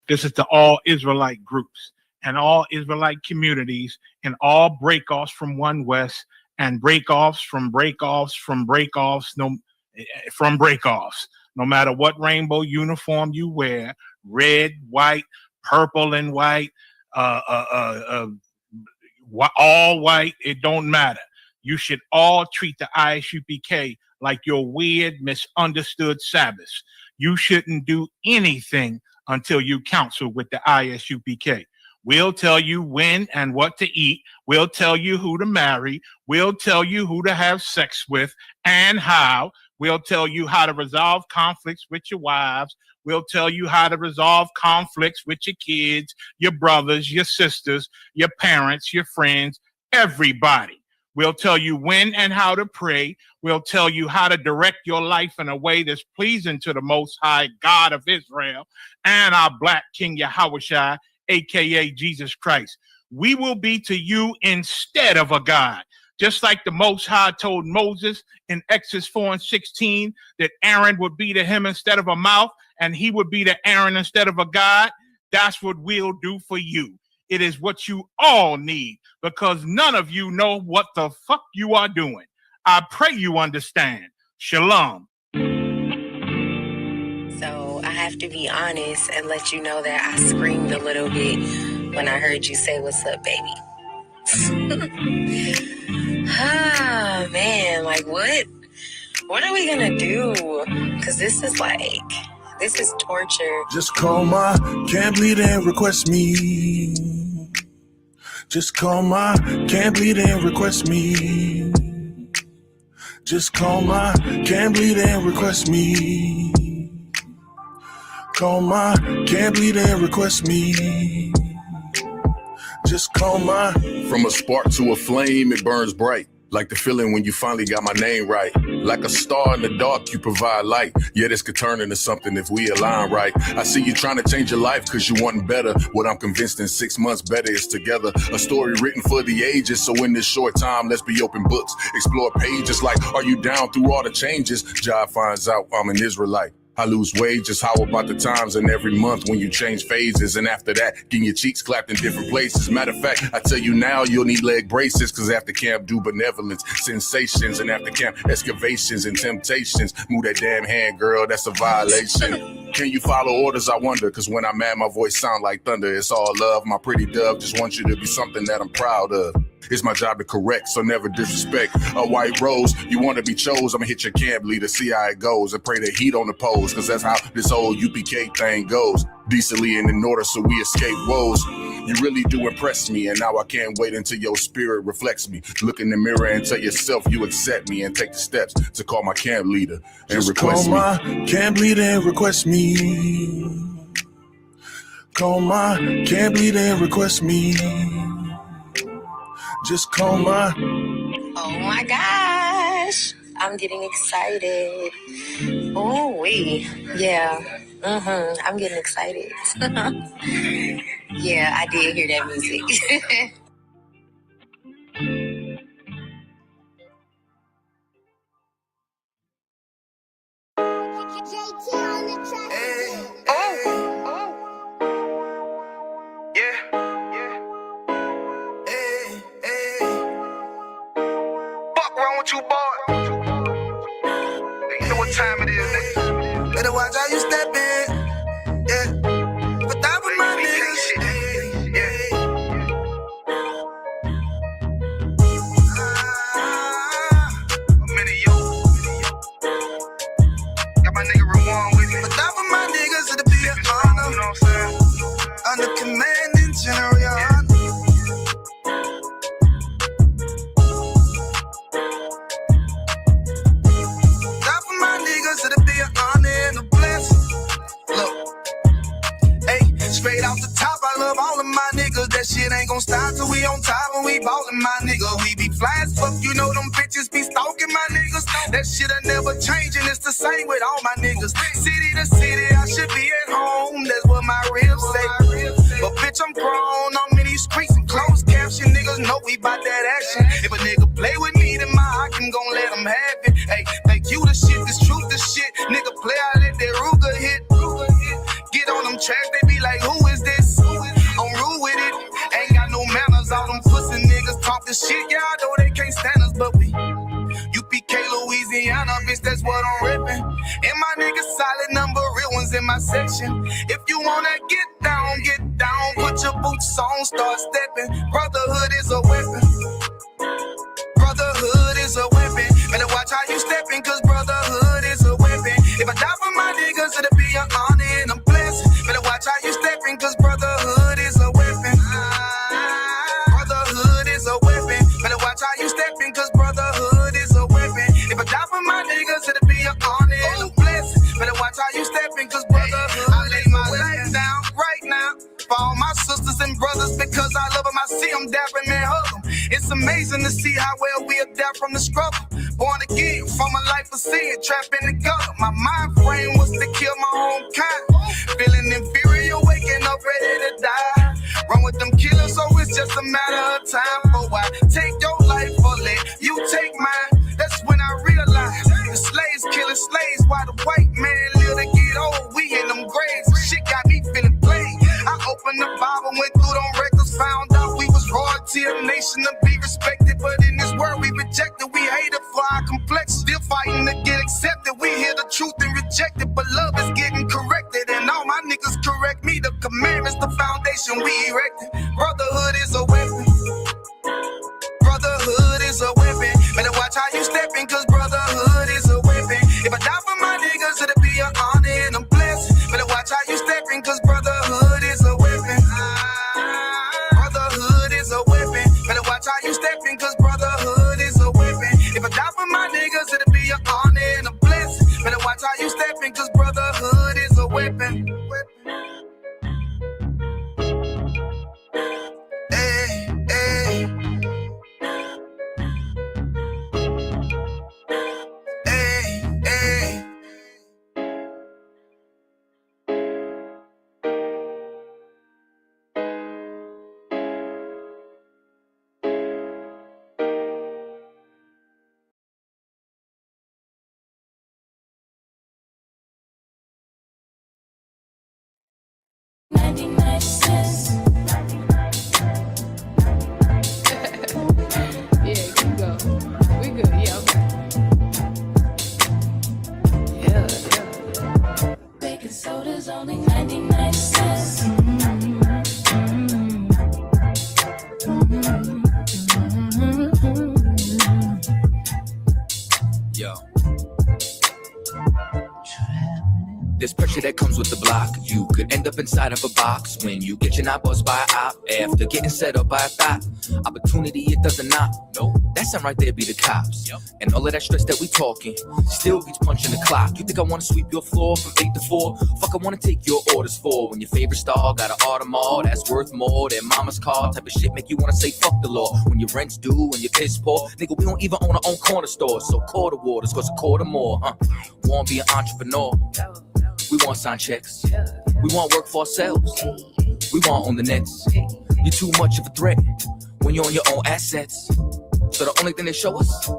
This is to all Israelite groups and all Israelite communities and all breakoffs from One West and breakoffs from breakoffs from breakoffs from breakoffs. No matter what rainbow uniform you wear, red, white, purple and white, all white, it don't matter. You should all treat the ISUPK like your weird, misunderstood Sabbaths. You shouldn't do anything until you counsel with the ISUPK. We'll tell you when and what to eat. We'll tell you who to marry. We'll tell you who to have sex with and how. We'll tell you how to resolve conflicts with your wives. We'll tell you how to resolve conflicts with your kids, your brothers, your sisters, your parents, your friends, everybody. We'll tell you when and how to pray. We'll tell you how to direct your life in a way that's pleasing to the Most High God of Israel and our Black King Yahushua, aka Jesus Christ. We will be to you instead of a God. Just like the Most High told Moses in Exodus 4:16 that Aaron would be to him instead of a mouth and he would be to Aaron instead of a God, that's what we'll do for you. It is what you all need because none of you know what the fuck you are doing. I pray you understand. Shalom. So I have to be honest and let you know that I screamed a little bit when I heard you say, "What's up, baby?" Ah, man, like what? What are we gonna do? Because this is torture. Just call my can't bleed and request me. Just call my can't bleed and request me. Just call my can't bleed and request me. Call my can't bleed and request me. Just call my. From a spark to a flame, it burns bright. Like the feeling when you finally got my name right. Like a star in the dark, you provide light. Yeah, this could turn into something if we align right. I see you trying to change your life cause you want better. What I'm convinced in 6 months better is together. A story written for the ages, so in this short time, let's be open books. Explore pages like, are you down through all the changes? Jah finds out I'm an Israelite. I lose wages, how about the times and every month when you change phases? And after that, getting your cheeks clapped in different places. Matter of fact, I tell you now, you'll need leg braces, cause after camp do benevolence, sensations, and after camp excavations and temptations. Move that damn hand, girl, that's a violation. Can you follow orders, I wonder, cause when I'm mad, my voice sound like thunder. It's all love, my pretty dove, just want you to be something that I'm proud of. It's my job to correct, so never disrespect. A white rose, you want to be chose, I'ma hit your camp leader, see how it goes, and pray that he don't oppose, cause that's how this old UPK thing goes. Decently and in order so we escape woes. You really do impress me, and now I can't wait until your spirit reflects me. Look in the mirror and tell yourself you accept me, and take the steps to call my camp leader and just request call me. My camp leader and request me. Call my camp leader and request me. Just call my. Oh my gosh. I'm getting excited. Oh, yeah. I'm getting excited. Yeah, I did hear that music. You boy, you know what time it is, nigga. Better watch how you step in, yeah. But that was my niggas, yeah. I'm in yo. Got my nigga Ramon with me. But that was my niggas, it'll be an honor. You know what I'm saying? Under commanding general, yeah. Straight off the top, I love all of my niggas. That shit ain't gon' stop till we on top and we ballin', my nigga. We be fly as fuck, you know them bitches be stalking my niggas. That shit'll never change and it's the same with all my niggas. City to city, I should be at home. That's what my ribs say. But bitch, I'm grown. I'm in these streets and closed caption. Niggas know we bout that action. If a nigga play with me, then my Hakim gon' let him have it. Hey, thank you the shit, this truth the shit. Nigga play, I let that Ruger hit. Get on them tracks, they be like, who solid number real ones in my section. If you wanna get down, put your boots on, start stepping. Brotherhood is a weapon. Brotherhood is a weapon. Better watch how you stepping, cause brotherhood is a weapon. If I die for my niggas, it'll be an honor and a blessing. Better watch how you stepping, cause brotherhood is a weapon. Brotherhood is a weapon. Better watch how you stepping, cause brotherhood is a weapon. If I die for my niggas, it'll be an honor and a blessing. Better watch how you stepping, cause brotherhood I lay my life down right now for all my sisters and brothers, because I love them. I see them dapping and hug them. It's amazing to see how well we adapt from the struggle. Born again from a life of sin, trapped in the gutter. My mind frame was to kill my own kind. Feeling inferior, waking up ready to die. Run with them killers, so it's just a matter of time. For I take your life or let you take mine. That's when I realized the slaves killing slaves while the white man live to get old. We in them graves, shit got me feeling plain. I opened the Bible, went through them records, found out we was royalty, a nation to be respected. But in this world we rejected, we hated for our complexion. Still fighting to get accepted. We hear the truth and reject it, but love is getting corrected. And all my niggas correct me. The commandments, the foundation we erected. Brotherhood is a weapon. Brotherhood is a weapon. Better watch how you stepping, cause brotherhood is a weapon. If I die for my niggas, it'll be an honor and a blessing. Better watch how you stepping, cause brotherhood is a weapon. Brotherhood is a weapon. Better watch how you stepping, cause brotherhood is a weapon. If I die for my niggas, it'll be an honor and a blessing. Better watch how you stepping, cause brotherhood is a weapon. Hey, hey. Soda's only 99 cents. Yo. There's pressure that comes with the block. You could end up inside of a box when you get your knob buzzed by a op after getting set up by a thought. Opportunity, it doesn't knock. No, that sound right there be the cops. Yep. And all of that stress that we talking still beats punching the clock. You think I wanna sweep your floor from 8 to 4? Fuck, I wanna take your orders for when your favorite star got an Audemars that's worth more than mama's car. Type of shit make you wanna say fuck the law. When your rent's due and your piss poor, nigga, we don't even own our own corner store. So quarter waters cost a quarter more, huh? Wanna be an entrepreneur? We want sign checks. We want work for ourselves. We want own the nets. You're too much of a threat when you're on your own assets. So the only thing they show us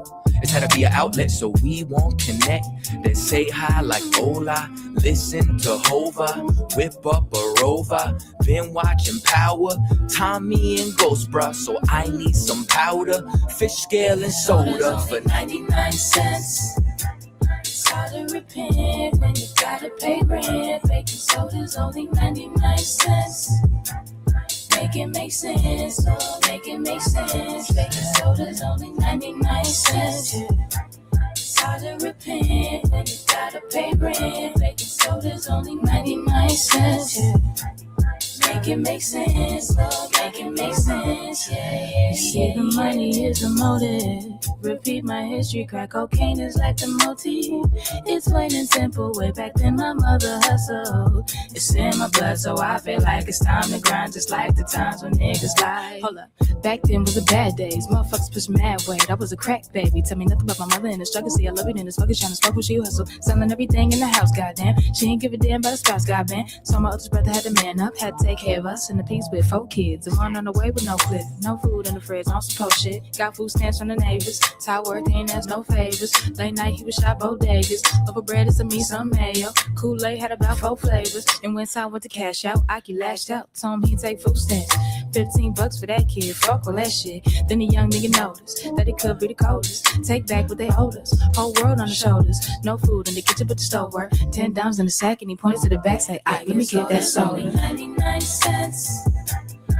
is how to be an outlet. So we won't connect. Then say hi like hola. Listen to Hova. Whip up a Rover. Been watching Power. Tommy and Ghost, bruh. So I need some powder. Fish scale and soda for 99 cents. It's hard to repent when you gotta pay rent. Baking soda's only 99 cents. Make it make sense, oh, make it make sense. Baking soda's only 99 cents. It's hard to repent when you gotta pay rent. Baking soda's only 99 cents. Make it make sense, oh, make it make sense. Yeah. See, the money is the motive. Repeat my history, crack cocaine is like the motif. It's plain and simple, way back then my mother hustled. It's in my blood, so I feel like it's time to grind, just like the times when niggas lie. Hold up, back then was the bad days, motherfuckers push mad weight. I was a crack baby, tell me nothing about my mother and the struggle. See, I love it in the sluggish, trying to smoke when she hustle. Selling everything in the house, goddamn. She ain't give a damn about a spouse, goddamn. So my oldest brother had to man up, had to take care of us in the piece with 4 kids. The one on the way with no clip, no food in the fridge, on some post shit. Got food stamps from the neighbors. Tower ain't ask no favors. Late night he was shot bodegas. Over bread is to me some mayo. Kool-Aid had about 4 flavors. And when time went to cash out, Aki lashed out. Told him he'd take food stamps. $15 for that kid, fuck all that shit. Then the young nigga noticed that it could be the coldest. Take back what they owed us, whole world on the shoulders. No food in the kitchen but the stove work. $10 in the sack and he pointed to the back, say, "Aight, let me get that soda." 99 cents.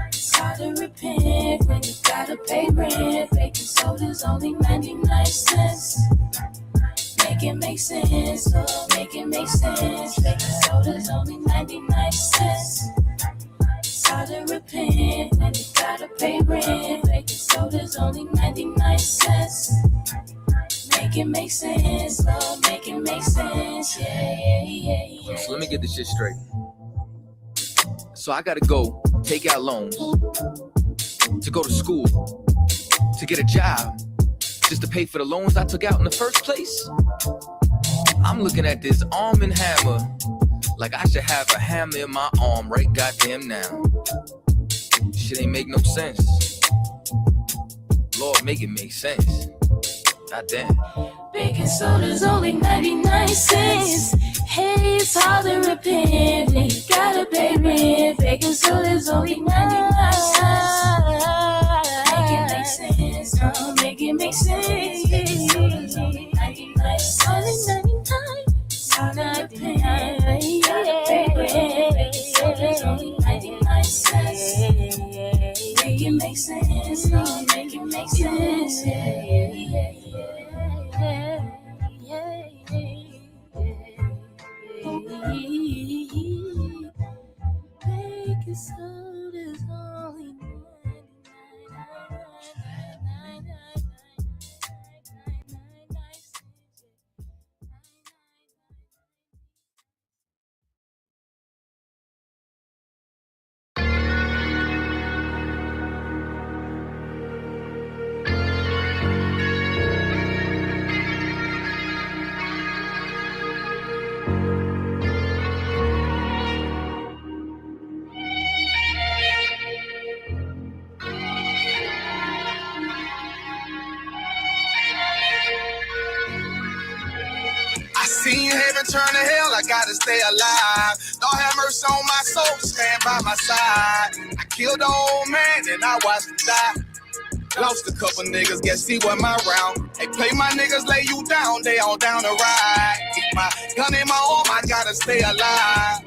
It's hard to repent when you gotta pay rent. Baking soda's only 99 cents. Make it make sense, oh, make it make sense. Baking soda's only 99 cents. It's hard to repent when you gotta pay rent. Baking soda's only 99 cents. Make it make sense, oh, make it make sense. Yeah. So let me get this shit straight. So I gotta go take out loans to go to school, to get a job, just to pay for the loans I took out in the first place? I'm looking at this arm and hammer like I should have a hammer in my arm right goddamn now. Shit ain't make no sense. Lord, make it make sense. Goddamn. Baking soda's only 99 cents. Hey, it's hard to repent when you gotta pay rent. Baking soda's only 99 cents. Make it make sense, oh, make it make sense. Baking soda's only 99 cents. Only 99. It's hard to repent when you gotta pay rent. Baking soda's only 99 cents. Make it make sense, oh, make it make sense. Baking soda's only 99. Seen heaven turn to hell, I gotta stay alive. Lord have mercy on my soul, stand by my side. I killed the old man and I watched him die. Lost a couple niggas, guess he wasn't my round. They play my niggas, lay you down, they all down the ride. Keep my gun in my arm, I gotta stay alive.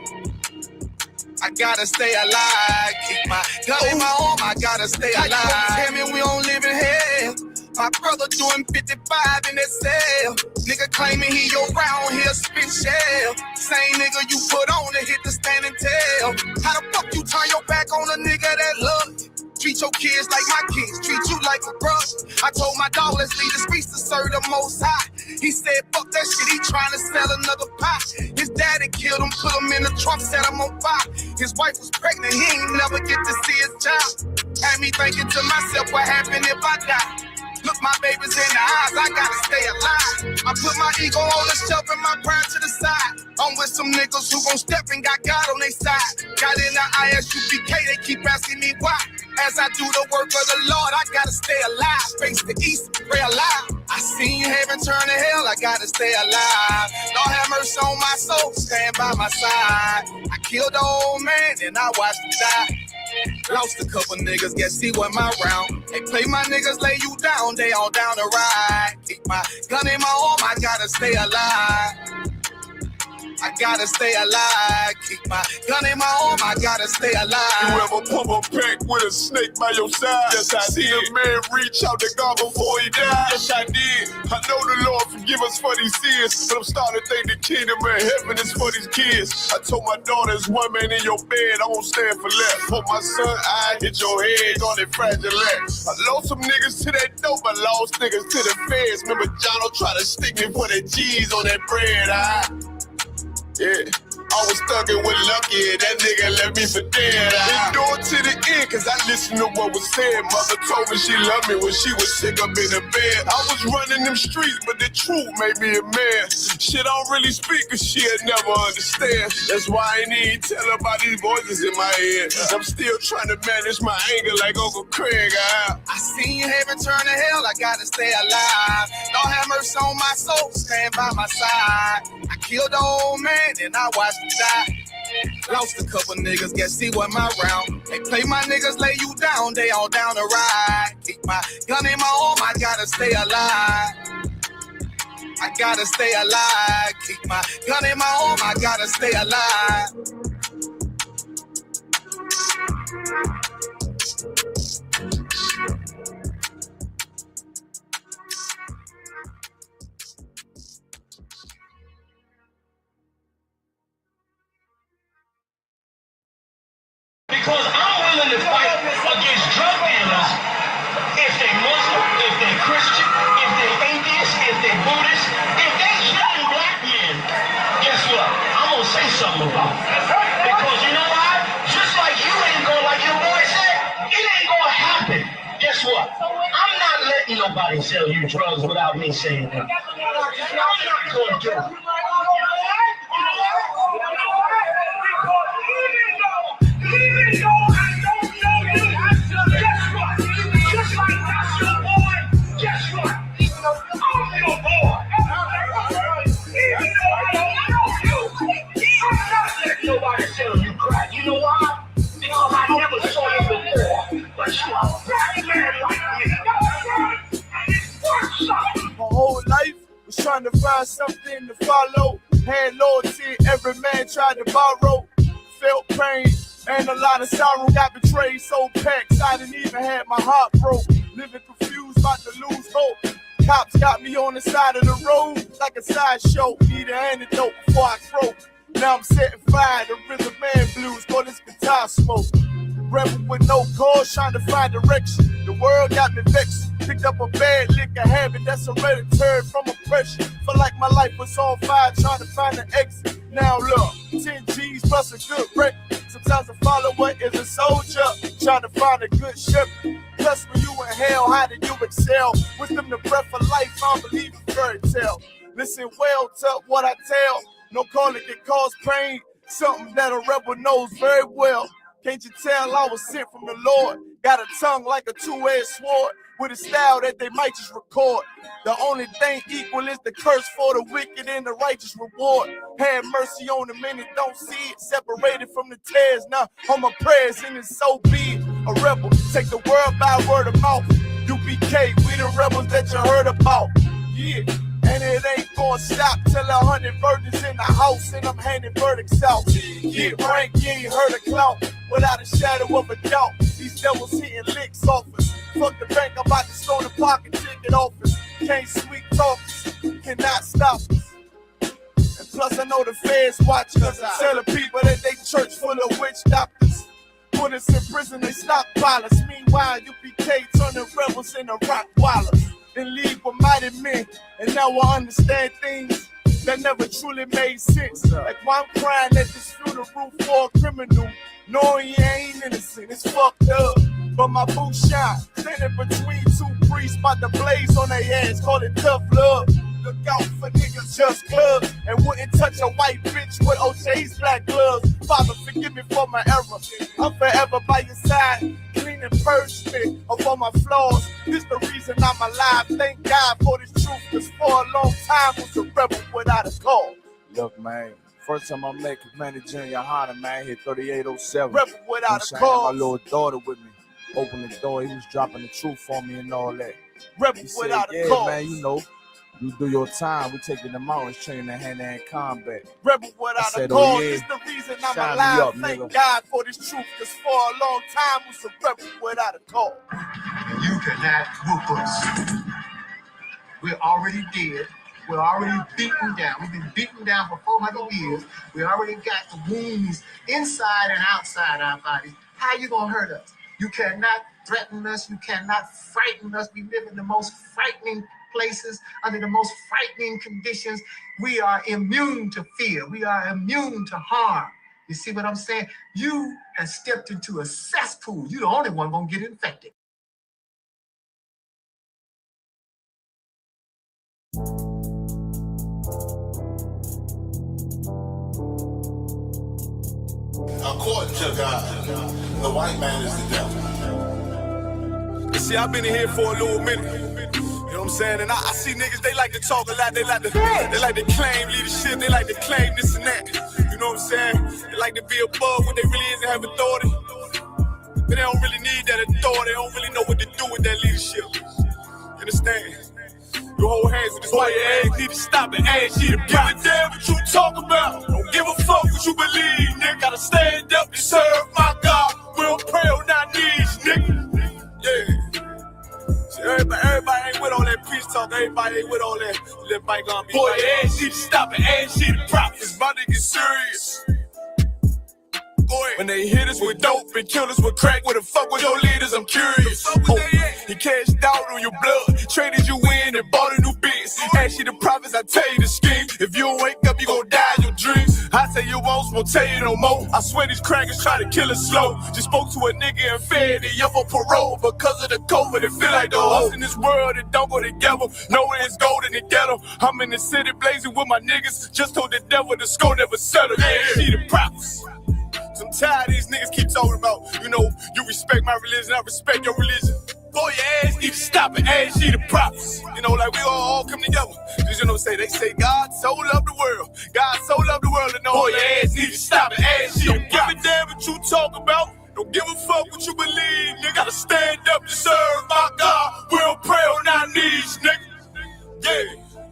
I gotta stay alive. Keep my gun in my arm, I gotta stay alive. Tell me we don't live in hell. My brother doing 55 in that cell. Nigga claiming he your round here spit shell. Same nigga you put on to hit the standing tail. How the fuck you turn your back on a nigga that love you? Treat your kids like my kids, treat you like a brother. I told my dog, let's leave the streets to serve the most high. He said, fuck that shit, he trying to sell another pot. His daddy killed him, put him in the trunk, set him on fire. His wife was pregnant, he ain't never get to see his child. Had me thinking to myself, what happened if I die? Look my babies in the eyes, I gotta stay alive. I put my ego on the shelf and my pride to the side. I'm with some niggas who gon' step and got God on their side. Got in the ISUPK, they keep asking me why. As I do the work of the Lord, I gotta stay alive. Face the east, pray alive. I seen heaven turn to hell, I gotta stay alive. Lord have mercy on my soul, stand by my side. I killed the old man and I watched him die. Lost a couple niggas, guess he wasn't my round. They play my niggas, lay you down, they all down the ride. Keep my gun in my arm, I gotta stay alive. I gotta stay alive. Keep my gun in my arm, I gotta stay alive. You ever pump a pack with a snake by your side? Yes, I see a man reach out to God before he died. Yes, I did. I know the Lord forgive us for these sins, but I'm starting to think the kingdom of heaven is for these kids. I told my daughter, there's one man in your bed, I won't stand for left. Hope my son, I hit your head on that fragile legs. I lost some niggas to that dope, I lost niggas to the feds. Remember Jono tried to stick me for that cheese on that bread, yeah, I was thuggin' with Lucky, that nigga left me for dead. Endured to the end, cause I listened to what was said. Mother told me she loved me when she was sick up in the bed. I was running them streets, but the truth made me a man. Shit, I don't really speak, cause she'll never understand. That's why I ain't even tell her about these voices in my head. I'm still trying to manage my anger like Uncle Craig. I seen heaven turn to hell, I gotta stay alive. Lord have mercy on my soul, stand by my side. I killed the old man and I watched him die. Lost a couple niggas, guess see what my round. They play my niggas, lay you down, they all down to ride. Keep my gun in my arm, I gotta stay alive. I gotta stay alive. Keep my gun in my arm, I gotta stay alive. Because I'm willing to fight against drug dealers if they Muslim, if they Christian, if they atheist, if they Buddhist, if they killing black men. Guess what? I'm gonna say something about it. Because you know why? Just like you ain't gonna, like your boy said, it ain't gonna happen. Guess what? I'm not letting nobody sell you drugs without me saying that. I'm not gonna do it. Even though I don't know you, guess what? Just like that's your boy, guess what? I'm your boy. Even though I don't know you, I'm not letting nobody sell you crack. You know why? Because I never saw you before. But you are a black man like me. And it's worth something. My whole life was trying to find something to follow. Had loyalty, every man tried to borrow. Felt pain and a lot of sorrow. Got betrayed, so packed, I didn't even have my heart broke. Living confused, about to lose hope. Cops got me on the side of the road like a sideshow. Need an antidote before I croak. Now I'm setting fire to rhythm man blues for this guitar smoke. Rebel with no cause, trying to find direction. The world got me vexed. Picked up a bad liquor habit that's hereditary from oppression. Feel like my life was on fire, trying to find an exit. Now look, 10 G's plus a good break. Sometimes a follower is a soldier, trying to find a good shepherd. Plus when you in hell, how did you excel? Wisdom the breath of life, I don't believe in fairy tale. Listen well to what I tell. No calling can cause pain. Something that a rebel knows very well. Can't you tell I was sent from the Lord? Got a tongue like a two-edged sword, with a style that they might just record. The only thing equal is the curse for the wicked and the righteous reward. Have mercy on the men that don't see it, separated from the tares. Now on my prayers and it's so be it. A rebel, take the world by word of mouth. UPK, we the rebels that you heard about. Yeah. And it ain't gonna stop till 100 virgins in the house and I'm handing verdicts out. Get rank, you ain't heard a clout without a shadow of a doubt. These devils hitting licks off us. Fuck the bank, I'm about to stone the pocket ticket office. Can't sweet talk us, cannot stop us. And plus I know the feds watching us. Telling people that they church full of witch doctors. Put us in prison, they stockpile us. Meanwhile, UPK turning rebels into rock wallers. In league with mighty men, and now I understand things that never truly made sense. Like why I'm crying at this funeral for a criminal, knowing he ain't innocent, it's fucked up. But my boot shine, standing between two priests, about to blaze on their ass, call it tough love. Look out for niggas just club, and wouldn't touch a white bitch with OJ's black gloves. Father, forgive me for my error. I'm forever by your side, clean and purge me of all my flaws. This the reason I'm alive. Thank God for this truth, cause for a long time was a rebel without a cause. Look, man, first time I met Commander Junior Hunter, man, hit 3807. Rebel without a cause. My little daughter with me. Opened the door, he was dropping the truth on me and all that. Rebel without a cause. Man, you know. You do your time, we taking them out and training in hand-to-hand combat. Rebel without a cause, oh, yeah. It's the reason I'm alive. Up, thank nigga. God for this truth, cause for a long time was a rebel without a cause. You cannot whoop us. We're already dead. We're already beaten down. We've been beaten down for 400 years. We already got the wounds inside and outside our bodies. How you gonna hurt us? You cannot threaten us. You cannot frighten us. We live in the most frightening places, under the most frightening conditions. We are immune to fear. We are immune to harm. You see what I'm saying? You have stepped into a cesspool. You're the only one gonna get infected. According to God, the white man is the devil. You see, I've been in here for a little minute. You know what I'm saying? And I see niggas, they like to talk a lot. They like to claim leadership. They like to claim this and that. You know what I'm saying? They like to be above what they really is and have authority. But they don't really need that authority. They don't really know what to do with that leadership. You understand? You hold hands with this white ass, need to stop and ask you to give a damn what you talk about. Don't give a fuck what you believe, nigga. Gotta stand up and serve my God. We don't pray on our knees, nigga. Yeah. See, everybody ain't with all that peace talk. Everybody ain't with all that. Let bygone be. Boy, your ass need to stop and ask you to prop. It's about to get serious. When they hit us with dope and kill us with crack, where the fuck with your leaders? I'm curious. He cashed out on your blood, traded you in and bought a new biz. Ask you the prophets, I tell you the scheme. If you don't wake up, you gon' die in your dreams. I say you won't tell you no more. I swear these crackers try to kill us slow. Just spoke to a nigga and fed it up for parole. Because of the COVID, it feel like the host in this world that don't go together. Nowhere is gold in the ghetto. I'm in the city blazing with my niggas. Just told the devil the score never settled. Yeah, see the prophets. I'm tired of these niggas keep talking about, you respect my religion, I respect your religion. Boy, your ass need to stop and ask you the prophets. Like we all come together. Just, they say God so loved the world. God so loved the world, and boy, your ass need to stop and ask you the prophets. Don't give a damn what you talk about. Don't give a fuck what you believe, nigga. Gotta stand up and serve my God. We don't pray on our knees, nigga. Yeah.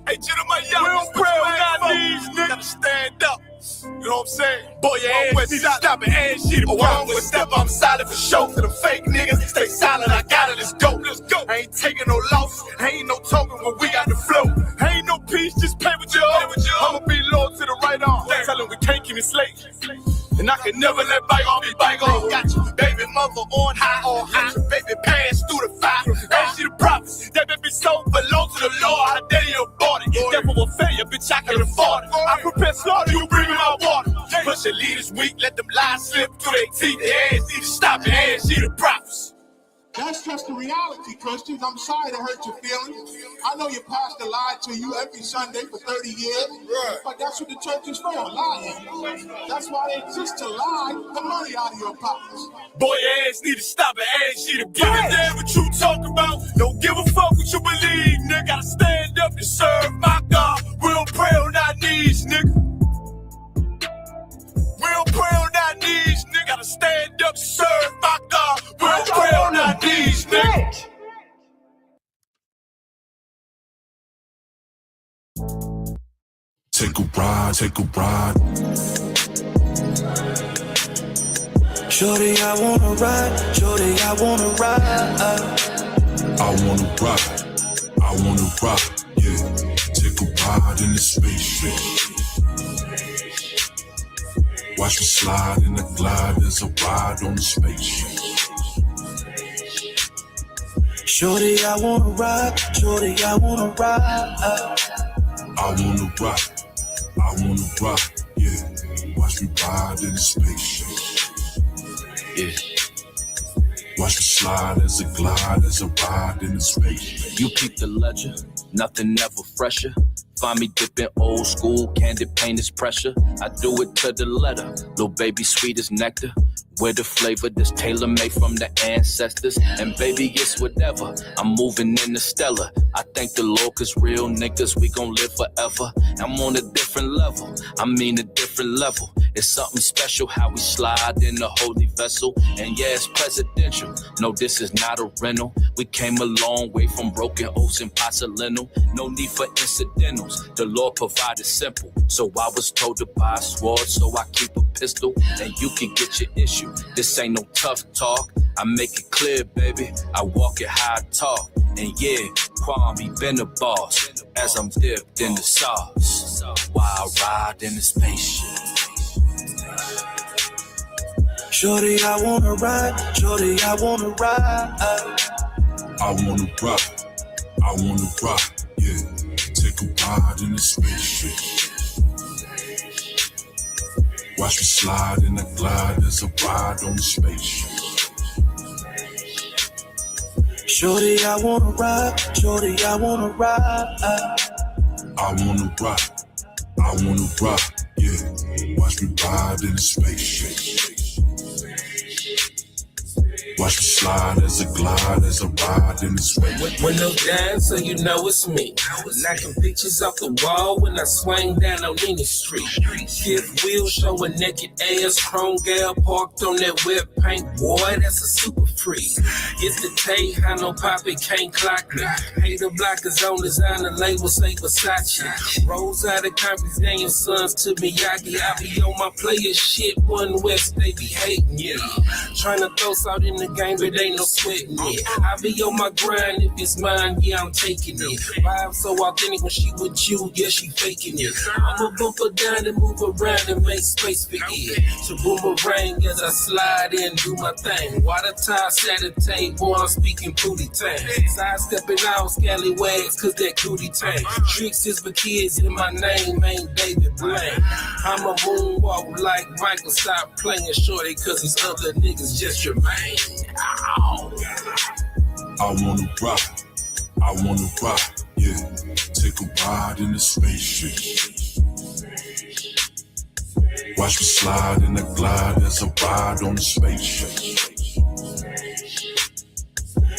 Hey, gentlemen, y'all, we don't pray on our knees, nigga. Gotta stand up. You know what I'm saying? Boy, your ass need to stop and ask shit. One with step, I'm solid for show. To the fake niggas, stay silent, I got it, let's go. I ain't taking no loss, ain't no talking when we got the flow. Ain't no peace, just play with your own. I'ma be loyal to the right arm. Tell them we can't keep me slave. And I can never let bygone be bygone. Got your baby mother on high, got your baby pants through the fire. Ask you the prophets, that baby so belong to the Lord. How dare you abort it? Devil will fail you, bitch, I can afford it. I prepare slaughter, you bring me my water. Push your leaders weak, let them lies slip through their teeth. Their ass need to stop and ask you the prophets. That's just the reality, Christians. I'm sorry to hurt your feelings. I know your pastor lied to you every Sunday for 30 years, but that's what the church is for, lying. That's why they exist, to lie the money out of your pockets. Boy, your ass need to stop and ask you to give a damn what you talk about. Don't give a fuck what you believe, nigga. Gotta stand up and serve my God. We don't pray on our knees, nigga. We don't pray on our knees, nigga. Gotta stand up and serve my God. We don't pray on our knees, nigga. Take a ride, take a ride. Shorty, I wanna ride. Shorty, I wanna ride. I wanna ride. I wanna ride. Yeah. Take a ride in the spaceship. Watch me slide in the glide. There's a ride on the spaceship. Shorty, I wanna ride. Shorty, I wanna ride. I wanna ride. I wanna ride. Yeah. Watch me ride in the spaceship. Yeah. Watch me slide as a glide, as a ride in the spaceship. You peep the ledger, nothing ever fresher. Find me dipping old school, candid paint is pressure. I do it to the letter, little baby sweet as nectar. With a flavor that's tailor-made from the ancestors. And baby, it's whatever, I'm moving in the stellar. I thank the Lord, cause real niggas, we gon' live forever. I'm on a different level, I mean a different level. It's something special how we slide in the holy vessel. And yeah, it's presidential, no, this is not a rental. We came a long way from broken oats and porcelain. No need for incidentals, the Lord provided simple. So I was told to buy a sword, so I keep a pistol. And you can get your issue. This ain't no tough talk, I make it clear, baby. I walk it how I talk. And yeah, Kwame been a boss, as I'm dipped in the sauce, while I ride in the spaceship. Shorty, I wanna ride. Shorty, I wanna ride. I wanna ride. I wanna ride. Yeah. Take a ride in the spaceship. Watch me slide in the glide. There's a ride on the spaceship. Shorty, I wanna ride. Shorty, I wanna ride. I wanna ride. I wanna ride. Yeah. Watch me ride in the spaceship. Watch me slide as a glide, as a ride in the space. Window down, so you know it's me. Knocking pictures off the wall when I swing down on any street. Fifth wheel showing naked ass, chrome gal parked on that wet paint. Boy, that's a super free. It's the Tejano Poppy, can't clock me. Hater blockers on designer label, say Versace. Rolls out of Compton's Daniel Sons to Miyagi. I be on my player shit, one West, they be hating, yeah. Trying to throw salt in the game, but ain't no sweating it. I be on my grind, if it's mine, yeah, I'm taking it. Vibe so authentic when she with you, yeah, she faking it. I'ma bump her down and move around and make space for it. So boomerang as I slide in, do my thing. Water tie, set a table, I'm speaking booty time. Sidestepping out scallywags, cause that cootie tank. Tricks is for kids in my name, ain't David Blaine. I'm a moonwalk like Michael, stop playing shorty, cause these other niggas just your man. Ow. I wanna rock, yeah. Take a ride in the spaceship. Watch me slide in the glide as a ride on the spaceship.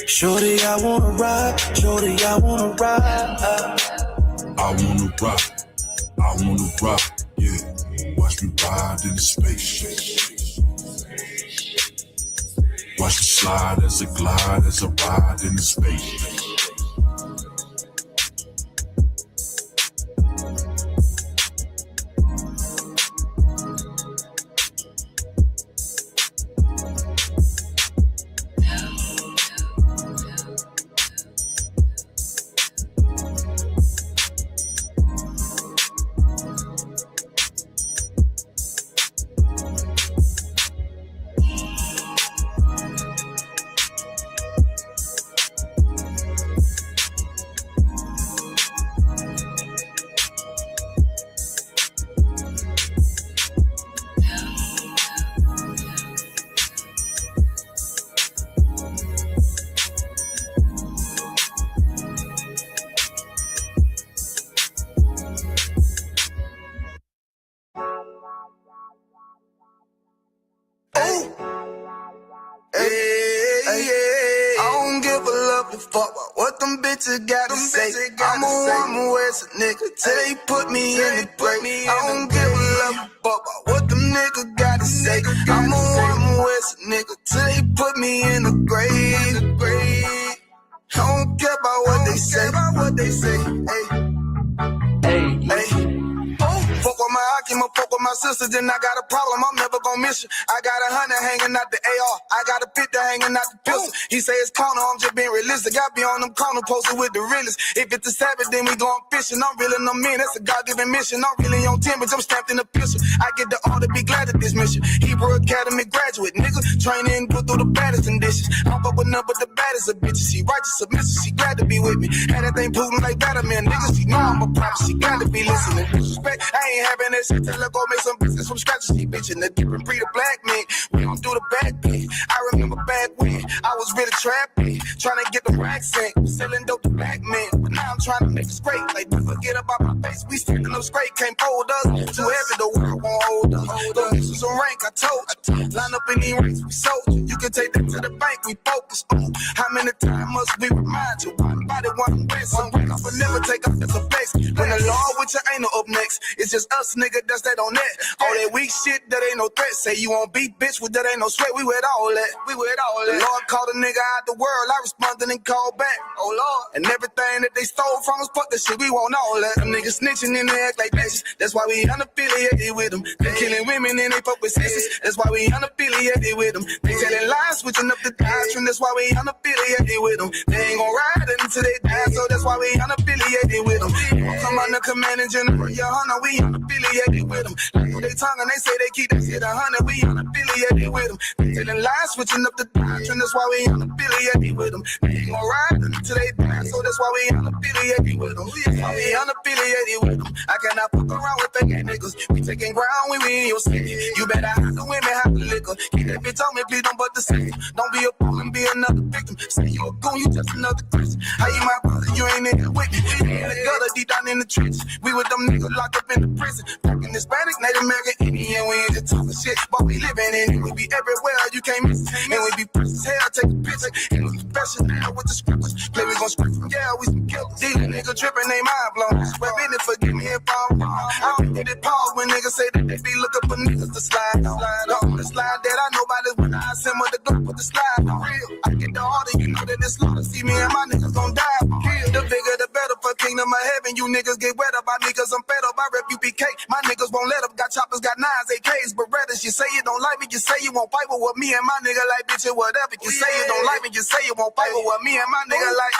Shorty, I wanna ride. Shorty, I wanna ride. I wanna rock, yeah. Watch me ride in the spaceship. Watch me slide as a glide, as a ride in the spaceship. Fuck what them bitches gotta say. I'm a West nigga till they put me in the grave. I don't give a love fuck what them niggas gotta say. I'm a West nigga till they put me in the grave. I don't care about what they say. Hey. Fuck with my Akima, fuck with my sister, then I got a problem, I'm never gonna miss you. I got 100 hanging out the AR, I got a 50 hanging out the pistol. He say it's corner, I'm just being realistic. I be on them corner posted with the realest. If it's a Sabbath, then we going fishing. I'm reeling them in, that's a God-given mission. I'm really on 10, but I'm stamped in the pistol. I get the order, be glad at this mission. Hebrew Academy graduate, nigga. Training, go through the baddest conditions. I'm up with none but the baddest of bitches. She righteous, submissive, she glad to be with me. Had that thing Putin like Vladimir, niggas. She know I'm a prophet, she glad to be listening. Disrespect, I ain't having that shit. Tell her go make some business from scratch. She bitchin' the different breed of black men. We don't do the bad thing. I remember back when I was really trapping, trying to get the racks in, selling dope to black men. But now I'm trying to make it straight. Like, don't forget about my face. We standing up straight, can't fold us. Too heavy, the world won't hold us. Don't get you some rank, I told you. Line up in these ranks, we sold you. You can take that to the bank, we focus on. How many times must we remind you? One body, one rest. One break off, but never take off as a flex. When the law with you ain't no up next. It's just us, nigga, that's that on that. All that weak shit, that ain't no threat. Say you won't beat, bitch, with that ain't no sweat. We with all that. The Lord called a nigga out the world. I responded and called back. Oh Lord. And everything that they stole from us, fuck that shit. We want all that. Them niggas snitching and they act like bitches. That's why we unaffiliated with them. They killing women and they fuck with sisters. That's why we unaffiliated with them. They telling lies, switching up the doctrine. That's why we unaffiliated with them. They ain't gon' ride until they die, so that's why we unaffiliated with them. Come under command and general, your honor, we unaffiliated with them. Like they tongue and they say they keep that shit 100, we unaffiliated with them. They telling lies, switching up the doctrine. That's why we unaffiliated with them. They ain't gon' ride until they die, so that's why we unaffiliated with them. That's why we unaffiliated with them. I cannot fuck around with fake niggas. We taking ground when we in your city. You better hide the women, hide the liquor. nigga. Keep that bitch on me, please don't but the same. Don't be a fool and be another victim. Say you a goon, you just another Christian. How you my brother, you ain't in here with me. We in the gutter, deep down in the trenches. We with them niggas locked up in the prison. Fucking Hispanic, Native American, Indian, we ain't just talking shit. But we living in it, we be everywhere, you can't miss it. And we be fresh as hell, take a picture. And we special now with the scriptures. Play, we gon' script from, yeah, we some killers. These niggas tripping, they mind blown. Well, business, forgive me if I'm wrong. I don't get it pause when niggas say that they be looking for niggas to slide on the slide that I know about this when I send with the gun with the slide for real. I get the order, you know that it's slaughter. See me and my niggas gon' die for kill. The bigger the better for kingdom of heaven. You niggas get wet up by me cause I'm fed up. I rep UPK. My niggas won't let up. Got choppers, got nines, AKs, Berettas. You say you don't like me, you say you won't fight with me and my nigga like bitch or whatever. You say you don't like me, you say you won't fight with me and my nigga like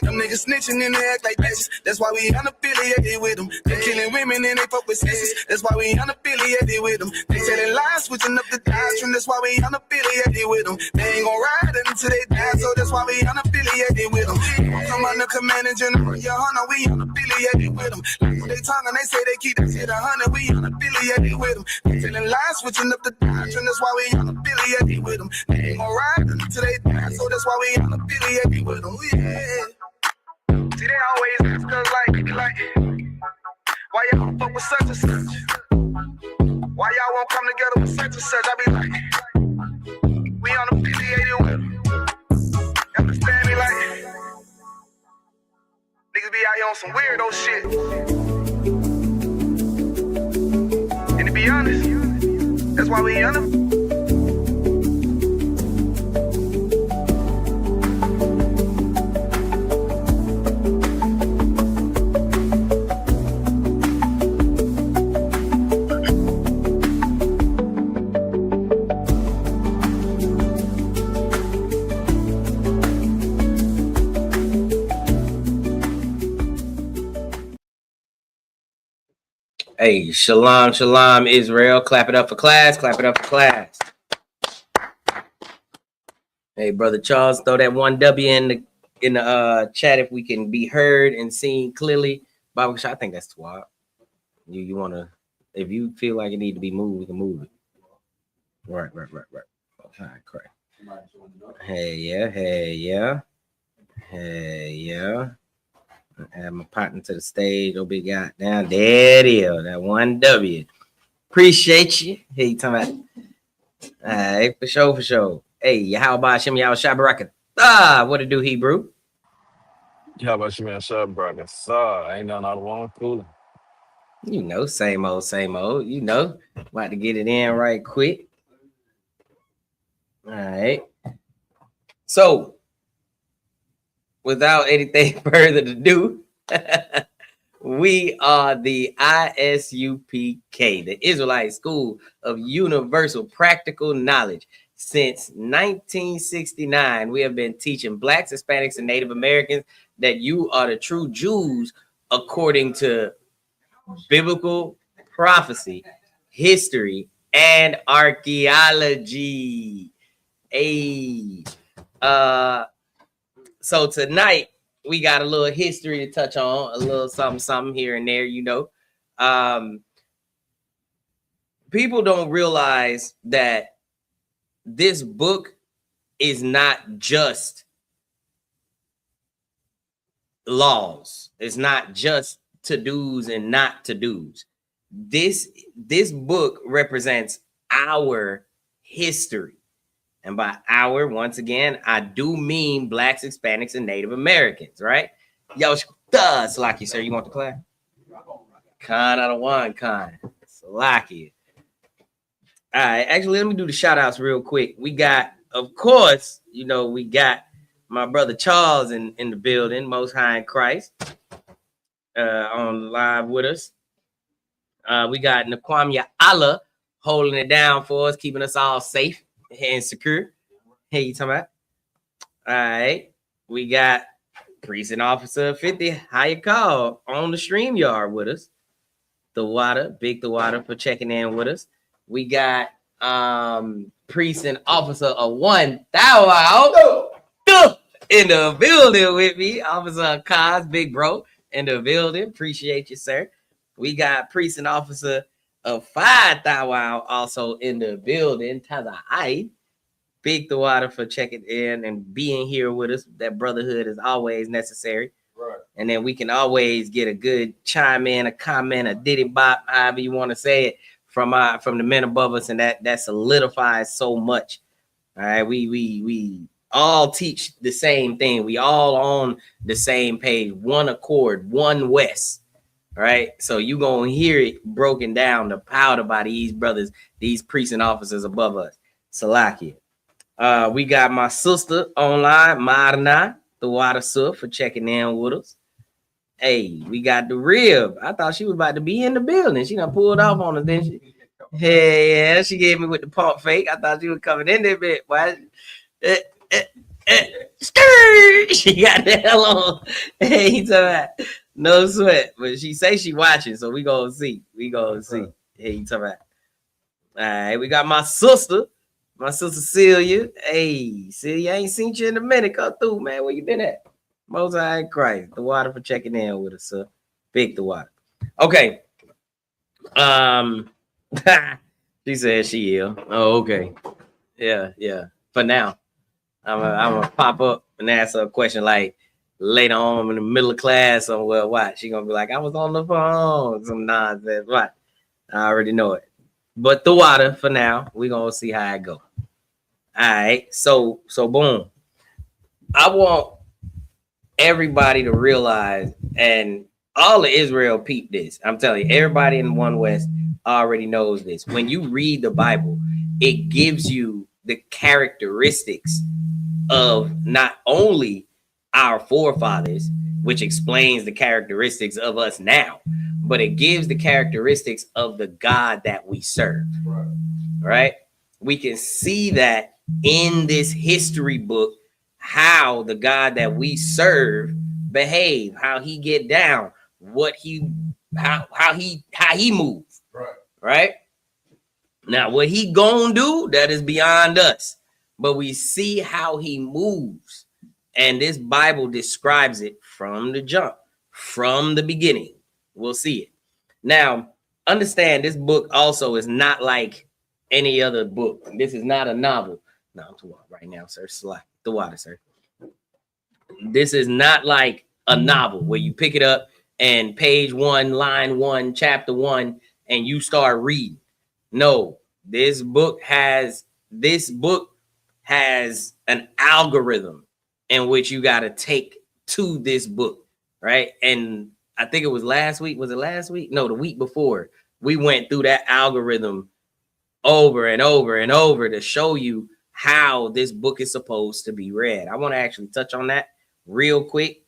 them niggas snitching and they act like bitches. That's why we unaffiliated with them. They killing women and they fuck with sisters. That's why we unaffiliated with them. They telling lies, switching up the doctrine. That's why we unaffiliated with them. They ain't gon' ride until they die, so that's why we unaffiliated with them. Come on the commanding general, your hunter, we unaffiliated with them. Like they tongue and they say they keep that shit 100, we unaffiliated with them. They telling lies, switching up the doctrine. That's why we unaffiliated with them. They ain't gon' ride until they die, so that's why we unaffiliated with them. Yeah. See, they always ask us like, why y'all don't fuck with such and such? Why y'all won't come together with such and such? I be like, we unaffiliated with them. Understand me? Like, niggas be out here on some weirdo shit. And to be honest, that's why we unaffiliated. Hey, shalom, shalom, Israel. Clap it up for class. Clap it up for class. Hey, Brother Charles, throw that 1W in the chat if we can be heard and seen clearly. Bible, I think that's twat. You want to, if you feel like it need to be moved, we can move it. Right. All right, correct. Hey, yeah. Add my partner to the stage. Oh, big guy down there. It is. That 1W. Appreciate you. Hey, you talking about? All right, for sure. Hey, how about Shem Yahweh Shabaraka? What it do, Hebrew? How about you, man? Shabaraka? Ain't nothing out of one cooler. You know, same old. You know, about to get it in right quick. All right. So, without anything further to do, we are the ISUPK, the Israelite School of Universal Practical Knowledge. Since 1969, we have been teaching Blacks, Hispanics, and Native Americans that you are the true Jews according to biblical prophecy, history, and archaeology. So tonight we got a little history to touch on, a little something here and there, you know. People don't realize that this book is not just laws. It's not just to-dos and not to-dos. This book represents our history. And by our, once again, I do mean Blacks, Hispanics, and Native Americans, right? Yo, Salaki, sir, you want the clap? Con out of one, con. Salaki. All right, actually, let me do the shout outs real quick. We got, of course, you know, we got my brother Charles in the building, Most High in Christ, on live with us. We got Nakwamia Allah holding it down for us, keeping us all safe and secure. Hey, you talking about? All right. We got Precinct Officer 50, how you call, on the StreamYard with us. The Water for checking in with us. We got Precinct Officer of 1,000 in the building with me. Officer Kaz, big bro, in the building. Appreciate you, sir. We got Precinct Officer of 5 Thou also in the building. I big the water for checking in and being here with us. That brotherhood is always necessary. Right. And then we can always get a good chime in, a comment, a diddy bop, however you want to say it, from the men above us, and that solidifies so much. All right, we all teach the same thing. We all on the same page, one accord, one West. All right, so you gonna hear it broken down, the powder by these brothers, these precinct officers above us. Salakia. We got my sister online, Marna, the water for checking in with us. Hey, we got the rib. I thought she was about to be in the building. She done pulled off on us, didn't she? Hey, yeah, she gave me with the pump fake. I thought she was coming in there a bit. Why? She got the hell on. Hey, he's about no sweat, but she say she watching, so we gonna see. We gonna see. Hey, you talking about? All right, we got my sister Celia. Hey, Celia, I ain't seen you in a minute. Come through, man. Where you been at? Most High Christ. The water for checking in with us, sir. Big the water. Okay. She said she ill. Oh, okay. Yeah. For now, I'm gonna pop up and ask her a question like later on in the middle of class or well, what? She gonna be like, I was on the phone. Some nonsense. What? I already know it. But the water for now. We gonna see how it go. All right. So boom. I want everybody to realize, and all of Israel peep this. I'm telling you, everybody in One West already knows this. When you read the Bible, it gives you the characteristics of not only our forefathers, which explains the characteristics of us now, but it gives the characteristics of the God that we serve. Right? We can see that in this history book, how the God that we serve behave, how he get down, how he move. Right? Now, what he gonna do, that is beyond us. But we see how he moves. And this Bible describes it from the jump, from the beginning. We'll see it. Now, understand this book also is not like any other book. This is not a novel. No, I'm too right now, sir. Slide the water, sir. This is not like a novel where you pick it up and page 1, line 1, chapter 1, and you start reading. No, this book has an algorithm in which you got to take to this book, right? And I think it was last week. Was it last week? No, the week before. We went through that algorithm over and over and over to show you how this book is supposed to be read. I want to actually touch on that real quick,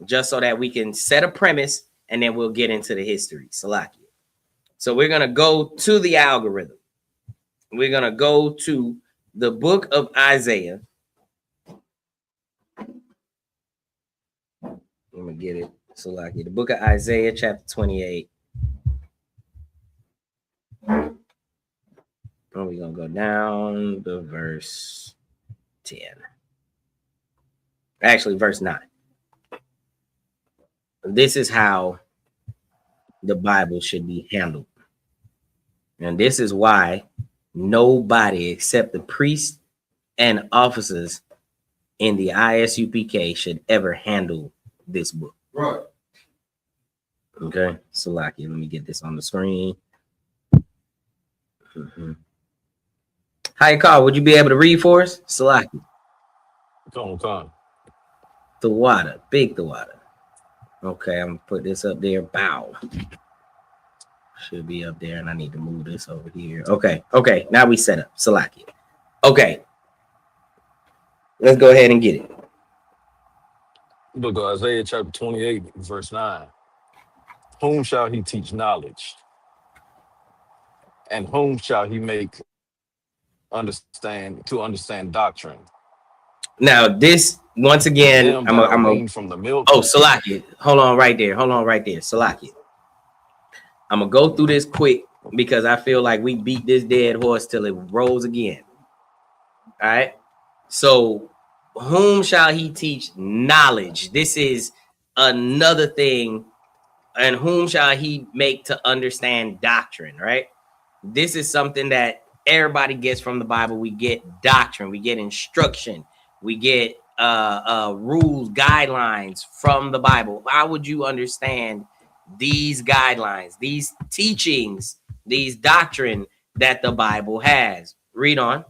just so that we can set a premise and then we'll get into the history. Salakia. So we're going to go to the algorithm. We're going to go to the book of Isaiah. I'm going to get it. Salakia. The book of Isaiah, chapter 28. And we're going to go down to verse 10. Actually, verse 9. This is how the Bible should be handled. And this is why nobody except the priests and officers in the ISUPK should ever handle this book. Right. Okay. Salaki, let me get this on the screen. Hi, Carl. Would you be able to read for us? Salaki. Come. The water. Big the water. Okay, I'm gonna put this up there. Bow. Should be up there, and I need to move this over here. Okay. Now we set up. Salaki. Okay. Let's go ahead and get it. Book of Isaiah chapter 28, verse 9. Whom shall he teach knowledge? And whom shall he make understand doctrine? Now, this once again, I'm from the milk. Oh, Salaki. Hold on right there. Salaki. I'm gonna go through this quick because I feel like we beat this dead horse till it rolls again. All right. So, whom shall he teach knowledge? This is another thing. And whom shall he make to understand doctrine? Right. This is something that everybody gets from the Bible. We get doctrine, we get instruction, we get rules, guidelines from the Bible. How would you understand these guidelines, these teachings, these doctrine that the Bible has? Read on.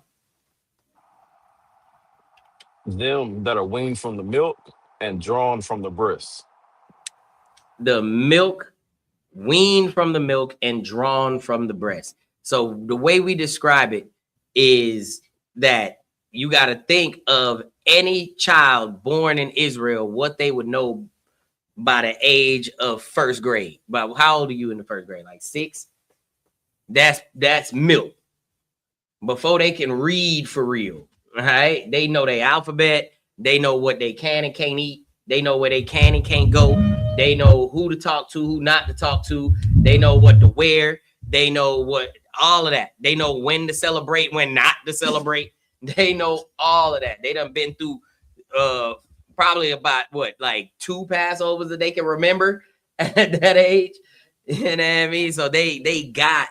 Them that are weaned from the milk and drawn from the breast. The milk, weaned from the milk and drawn from the breast. So the way we describe it is that you got to think of any child born in Israel, what they would know by the age of first grade. But how old are you in the first grade? Like 6? That's milk. Before they can read for real. All right. They know their alphabet. They know what they can and can't eat. They know where they can and can't go. They know who to talk to, who not to talk to. They know what to wear. They know what, all of that. They know when to celebrate, when not to celebrate. They know all of that. They done been through probably about what, like 2 Passovers that they can remember at that age. You know what I mean? So they got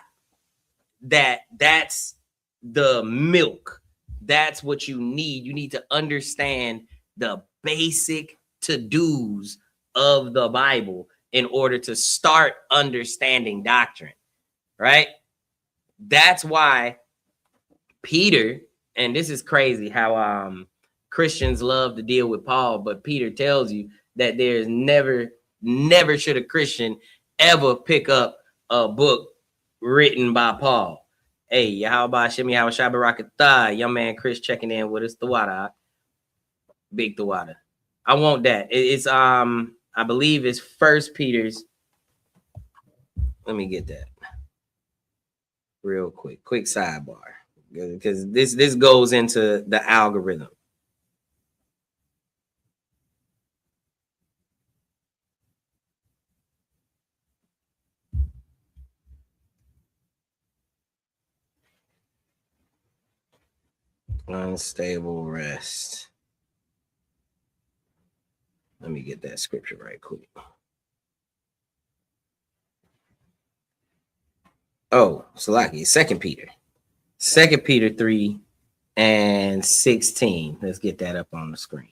that. That's the milk. That's what you need. You need to understand the basic to-dos of the Bible in order to start understanding doctrine, right? That's why Peter, and this is crazy how Christians love to deal with Paul, but Peter tells you that there's never should a Christian ever pick up a book written by Paul. Hey, how about Shimmy? How Shabarakatha? Young man Chris checking in with us. The water, big the water. I want that. It's I believe it's First Peter's. Let me get that real quick. Quick sidebar, because this goes into the algorithm. Unstable rest. Let me get that scripture right quick. Oh, Salaki, 2 Peter. 2 Peter 3 and 16. Let's get that up on the screen.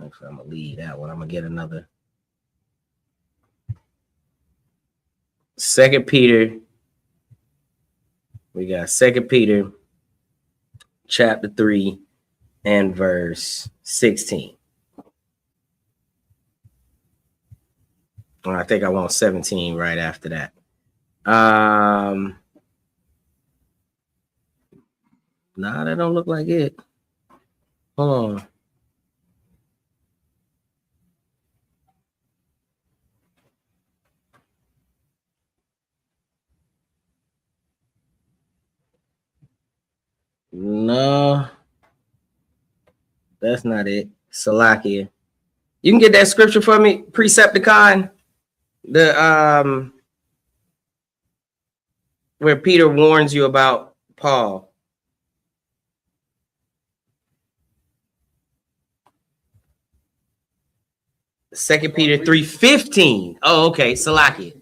Actually, I'm gonna leave that one. I'm gonna get another. 2 Peter. We got 2 Peter chapter 3 and verse 16. I think I want 17 right after that. Nah, that don't look like it. Hold on. No, that's not it. Salakia. You can get that scripture for me, Precepticon. The where Peter warns you about Paul. Second Peter 3:15. Oh, okay. Salakia.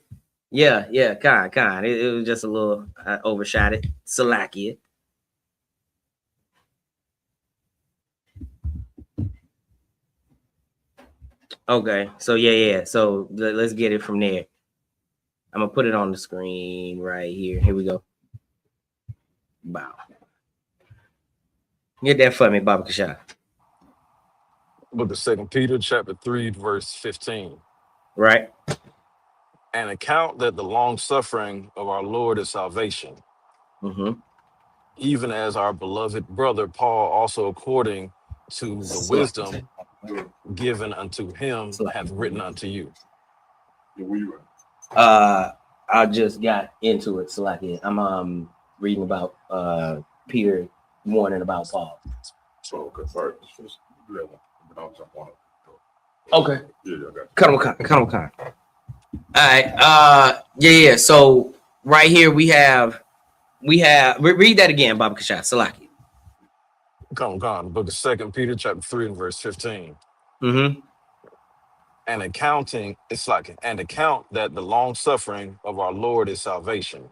Yeah, kind. It was just a little overshot it. Salakia. Okay, so yeah. So let's get it from there. I'm gonna put it on the screen right here. Here we go. Wow. Get that for me, Baba Kasha. Book of 2 Peter chapter 3, verse 15. Right. An account that the long suffering of our Lord is salvation. Even as our beloved brother Paul also according to the wisdom given unto him hath written unto you. I just got into it, Salakia. I'm reading about Peter warning about Paul. So okay, sorry. Okay. Come on. All right. Yeah. So right here we have read that again, Baba Kasha, Salaki. Come. Book of 2 Peter chapter 3 and verse 15. and accounting, it's like and account that the long suffering of our Lord is salvation,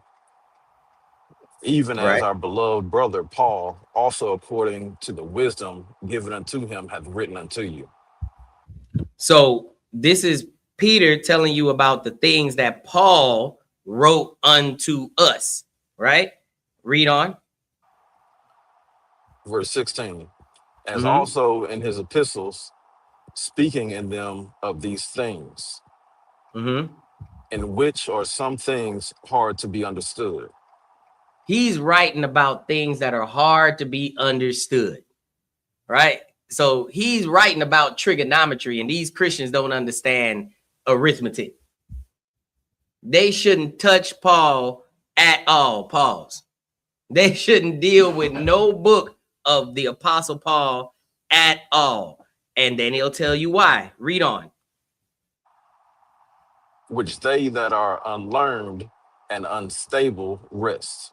even as Right. our beloved brother Paul, also according to the wisdom given unto him, hath written unto you. So this is Peter telling you about the things that Paul wrote unto us, right? Read on. Verse 16, as Mhm. also in his epistles, speaking in them of these things, in which are some things hard to be understood. He's writing about things that are hard to be understood, right? So he's writing about trigonometry, and these Christians don't understand arithmetic. They shouldn't touch Paul at all. Pause. They shouldn't deal with no book of the Apostle Paul at all. And then he'll tell you why. Read on. Which they that are unlearned and unstable rest.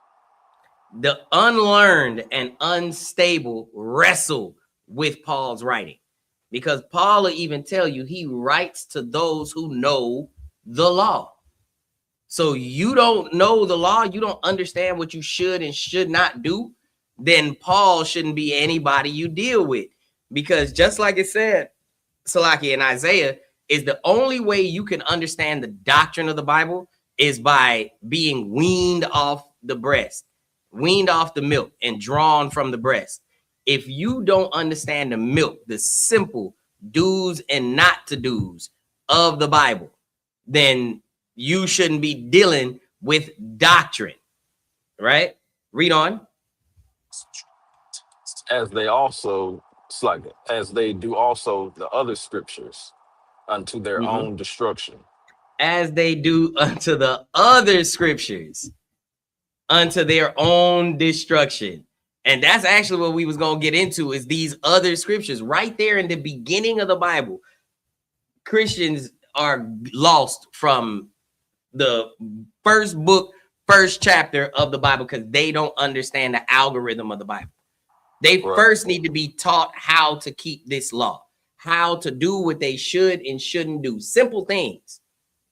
The unlearned and unstable wrestle with Paul's writing, because Paul will even tell you he writes to those who know the law. So you don't know the law, you don't understand what you should and should not do, then Paul shouldn't be anybody you deal with. Because just like it said, Salaki and Isaiah, is the only way you can understand the doctrine of the Bible is by being weaned off the breast, weaned off the milk and drawn from the breast. If you don't understand the milk, the simple do's and not to do's of the Bible, then you shouldn't be dealing with doctrine, right? Read on. As they also, it's like, as they do also the other scriptures unto their own destruction. As they do unto the other scriptures, unto their own destruction. And that's actually what we was going to get into, is these other scriptures right there in the beginning of the Bible. Christians are lost from the first book, first chapter of the Bible, because they don't understand the algorithm of the Bible. They first need to be taught how to keep this law, how to do what they should and shouldn't do. Simple things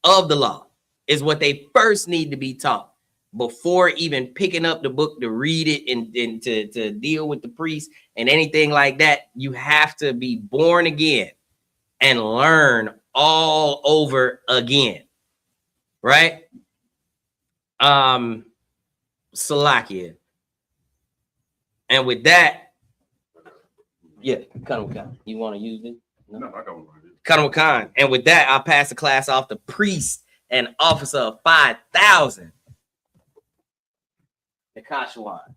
of the law is what they first need to be taught before even picking up the book to read it and to deal with the priest and anything like that. You have to be born again and learn all over again, right? Salakia. And with that, yeah, Khan. You want to use it? No, I don't want it. Khan. And with that, I'll pass the class off to priest and officer of 5,000. The Kashawan.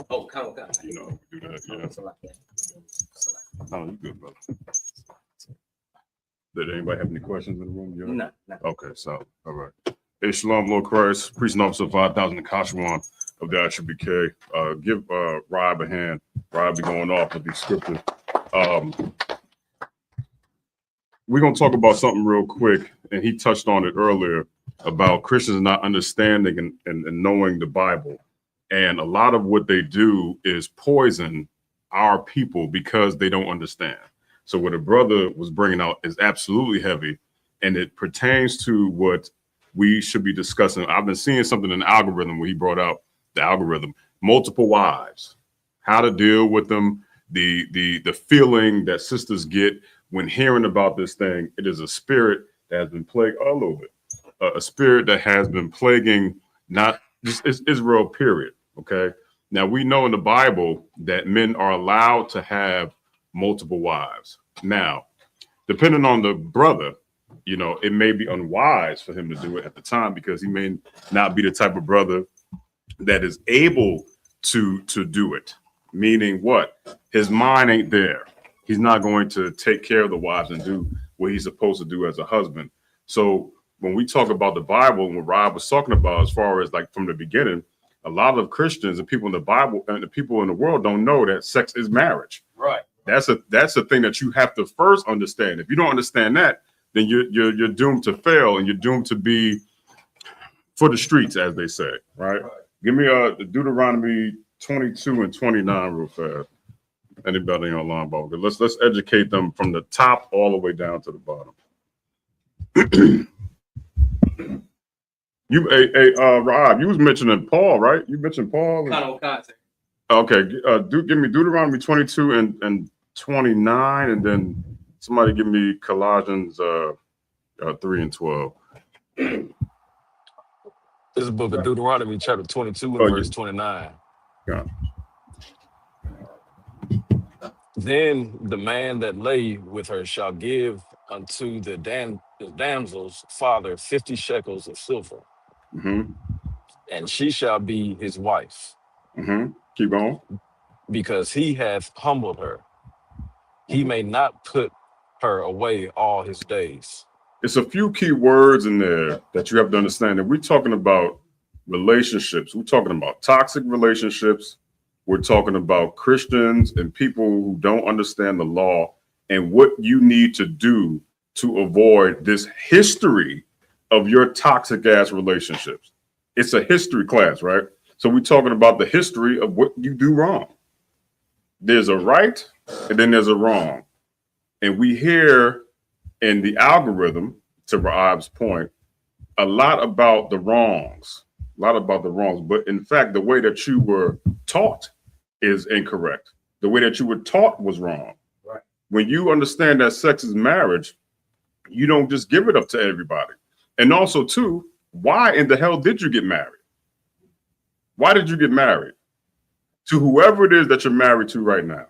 Oh, Khan. You know, do that. Yeah. Oh, you good, brother. Did anybody have any questions in the room? No. Okay, so, all right. Hey, Shalom, Lord Christ, priest and officer of 5,000 in Kashawan of the ISUPK. Give Rob a hand. Rob be going off with these scriptures. We're going to talk about something real quick, and he touched on it earlier about Christians not understanding and knowing the Bible. And a lot of what they do is poison our people because they don't understand. So what a brother was bringing out is absolutely heavy, and it pertains to what we should be discussing. I've been seeing something in the algorithm where he brought out the algorithm, multiple wives, how to deal with them, the feeling that sisters get when hearing about this thing. It is a spirit that has been plagued a little bit, a spirit that has been plaguing not just Israel, period. Okay. Now we know in the Bible that men are allowed to have multiple wives. Now, depending on the brother, you know, it may be unwise for him to do it at the time because he may not be the type of brother that is able to do it. Meaning what? His mind ain't there. He's not going to take care of the wives and do what he's supposed to do as a husband. So when we talk about the Bible and what Rob was talking about, as far as like from the beginning, a lot of Christians and people in the Bible and the people in the world don't know that sex is marriage. Right. That's a thing that you have to first understand. If you don't understand that, then you're doomed to fail and you're doomed to be for the streets, as they say, right? Give me Deuteronomy 22 and 29 real fast. Anybody online about it? Let's educate them from the top all the way down to the bottom. Rob, you was mentioning Paul, right? You mentioned Paul. Okay, give me Deuteronomy 22 and 29, and then somebody give me Colossians 3 and 12. This is the book of Deuteronomy, chapter 22 and verse 29. Yeah. Then the man that lay with her shall give unto the damsel's father 50 shekels of silver, and she shall be his wife. Keep going. Because he hath humbled her. He may not put her away all his days. It's a few key words in there that you have to understand. That we're talking about relationships. We're talking about toxic relationships. We're talking about Christians and people who don't understand the law and what you need to do to avoid this history of your toxic ass relationships. It's a history class, right? So we're talking about the history of what you do wrong. There's a right and then there's a wrong. And we hear in the algorithm, to Raab's point, a lot about the wrongs. But in fact, the way that you were taught is incorrect. The way that you were taught was wrong. Right. When you understand that sex is marriage, you don't just give it up to everybody. And also, too, why in the hell did you get married? Why did you get married? To whoever it is that you're married to right now.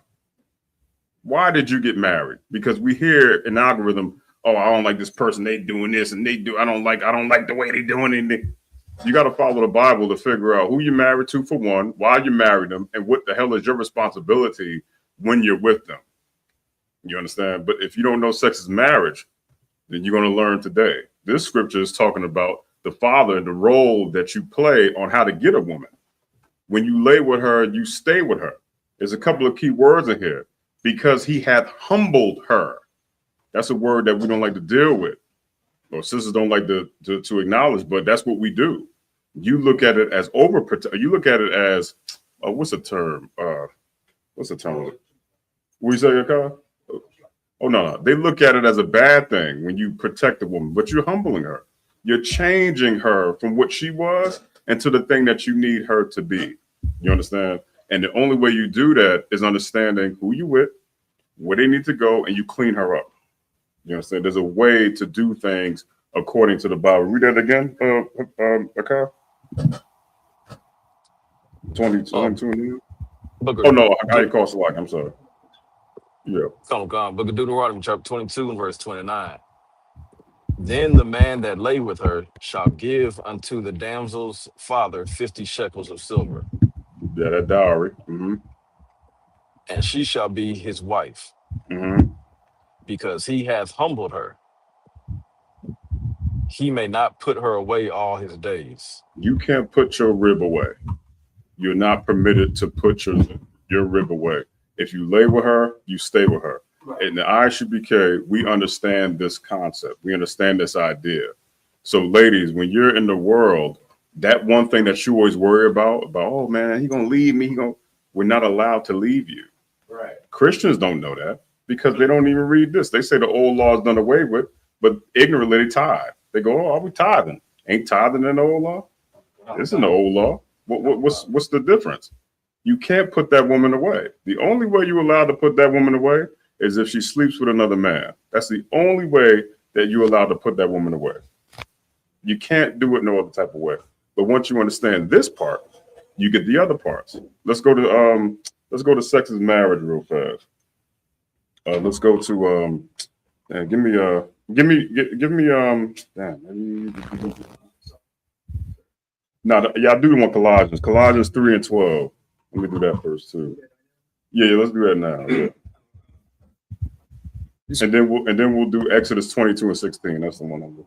Why did you get married? Because we hear an algorithm, oh, I don't like this person, they doing this and I don't like the way they doing it. You got to follow the Bible to figure out who you're married to, for one, why you married them, and what the hell is your responsibility when you're with them. You understand? But if you don't know sex is marriage, then you're going to learn today. This scripture is talking about the father and the role that you play on how to get a woman. When you lay with her, you stay with her. There's a couple of key words in here. Because he hath humbled her. That's a word that we don't like to deal with, or sisters don't like to acknowledge, but that's what we do. You look at it as you look at it as, what's the term? What you say, Akar? Oh, no. They look at it as a bad thing when you protect a woman, but you're humbling her. You're changing her from what she was into the thing that you need her to be. You understand? And the only way you do that is understanding who you with, where they need to go, and you clean her up. You understand? There's a way to do things according to the Bible. Read that again, Akar. 22. Oh, no, I call Salak. I'm sorry. Yeah. Book of Deuteronomy, chapter 22 and verse 29. Then the man that lay with her shall give unto the damsel's father 50 shekels of silver. Yeah, that dowry. And she shall be his wife. Because he hath humbled her. He may not put her away all his days. You can't put your rib away. You're not permitted to put your rib away. If you lay with her, you stay with her. Right. In the ISUPK, we understand this concept. We understand this idea. So ladies, when you're in the world, that one thing that you always worry about, oh man, he gonna leave me. We're not allowed to leave you. Right. Christians don't know that because they don't even read this. They say the old law is done away with, but ignorantly they tithe. They go, oh, are we tithing? Ain't tithing in the old law? It's in the old law. What's the difference? You can't put that woman away. The only way you're allowed to put that woman away is if she sleeps with another man. That's the only way that you're allowed to put that woman away. You can't do it no other type of way. But once you understand this part, you get the other parts. Let's go to sex is marriage real fast. Let's go to give me I do want Colossians 3 and 12. Let me do that first too. Yeah, let's do that now. Yeah. And then we'll do Exodus 22 and 16. That's the one I'm doing.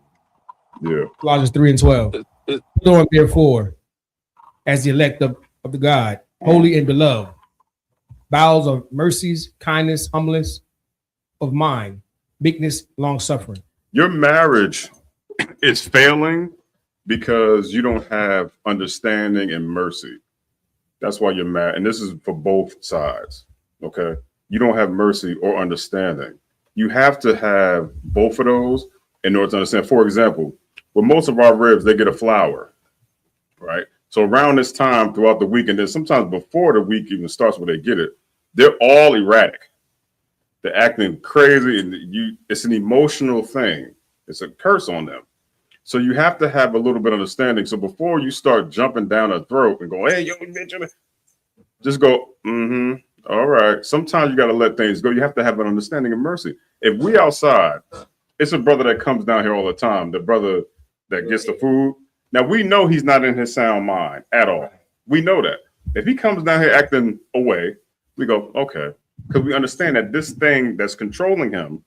Yeah. Colossians 3 and 12. Lord, therefore, as the elect of the God, holy and beloved, bowels of mercies, kindness, humbleness of mind, meekness, long suffering. Your marriage is failing because you don't have understanding and mercy. That's why you're mad. And this is for both sides. Okay. You don't have mercy or understanding. You have to have both of those in order to understand. For example, with most of our ribs, they get a flour, right? So around this time throughout the week, and then sometimes before the week even starts where they get it, they're all erratic. They're acting crazy, and it's an emotional thing. It's a curse on them. So you have to have a little bit of understanding. So before you start jumping down her throat and go, hey, yo, bitch, just go, all right. Sometimes you got to let things go. You have to have an understanding of mercy. If we outside, it's a brother that comes down here all the time, the brother that gets the food. Now, we know he's not in his sound mind at all. We know that. If he comes down here acting away, we go, okay. Because we understand that this thing that's controlling him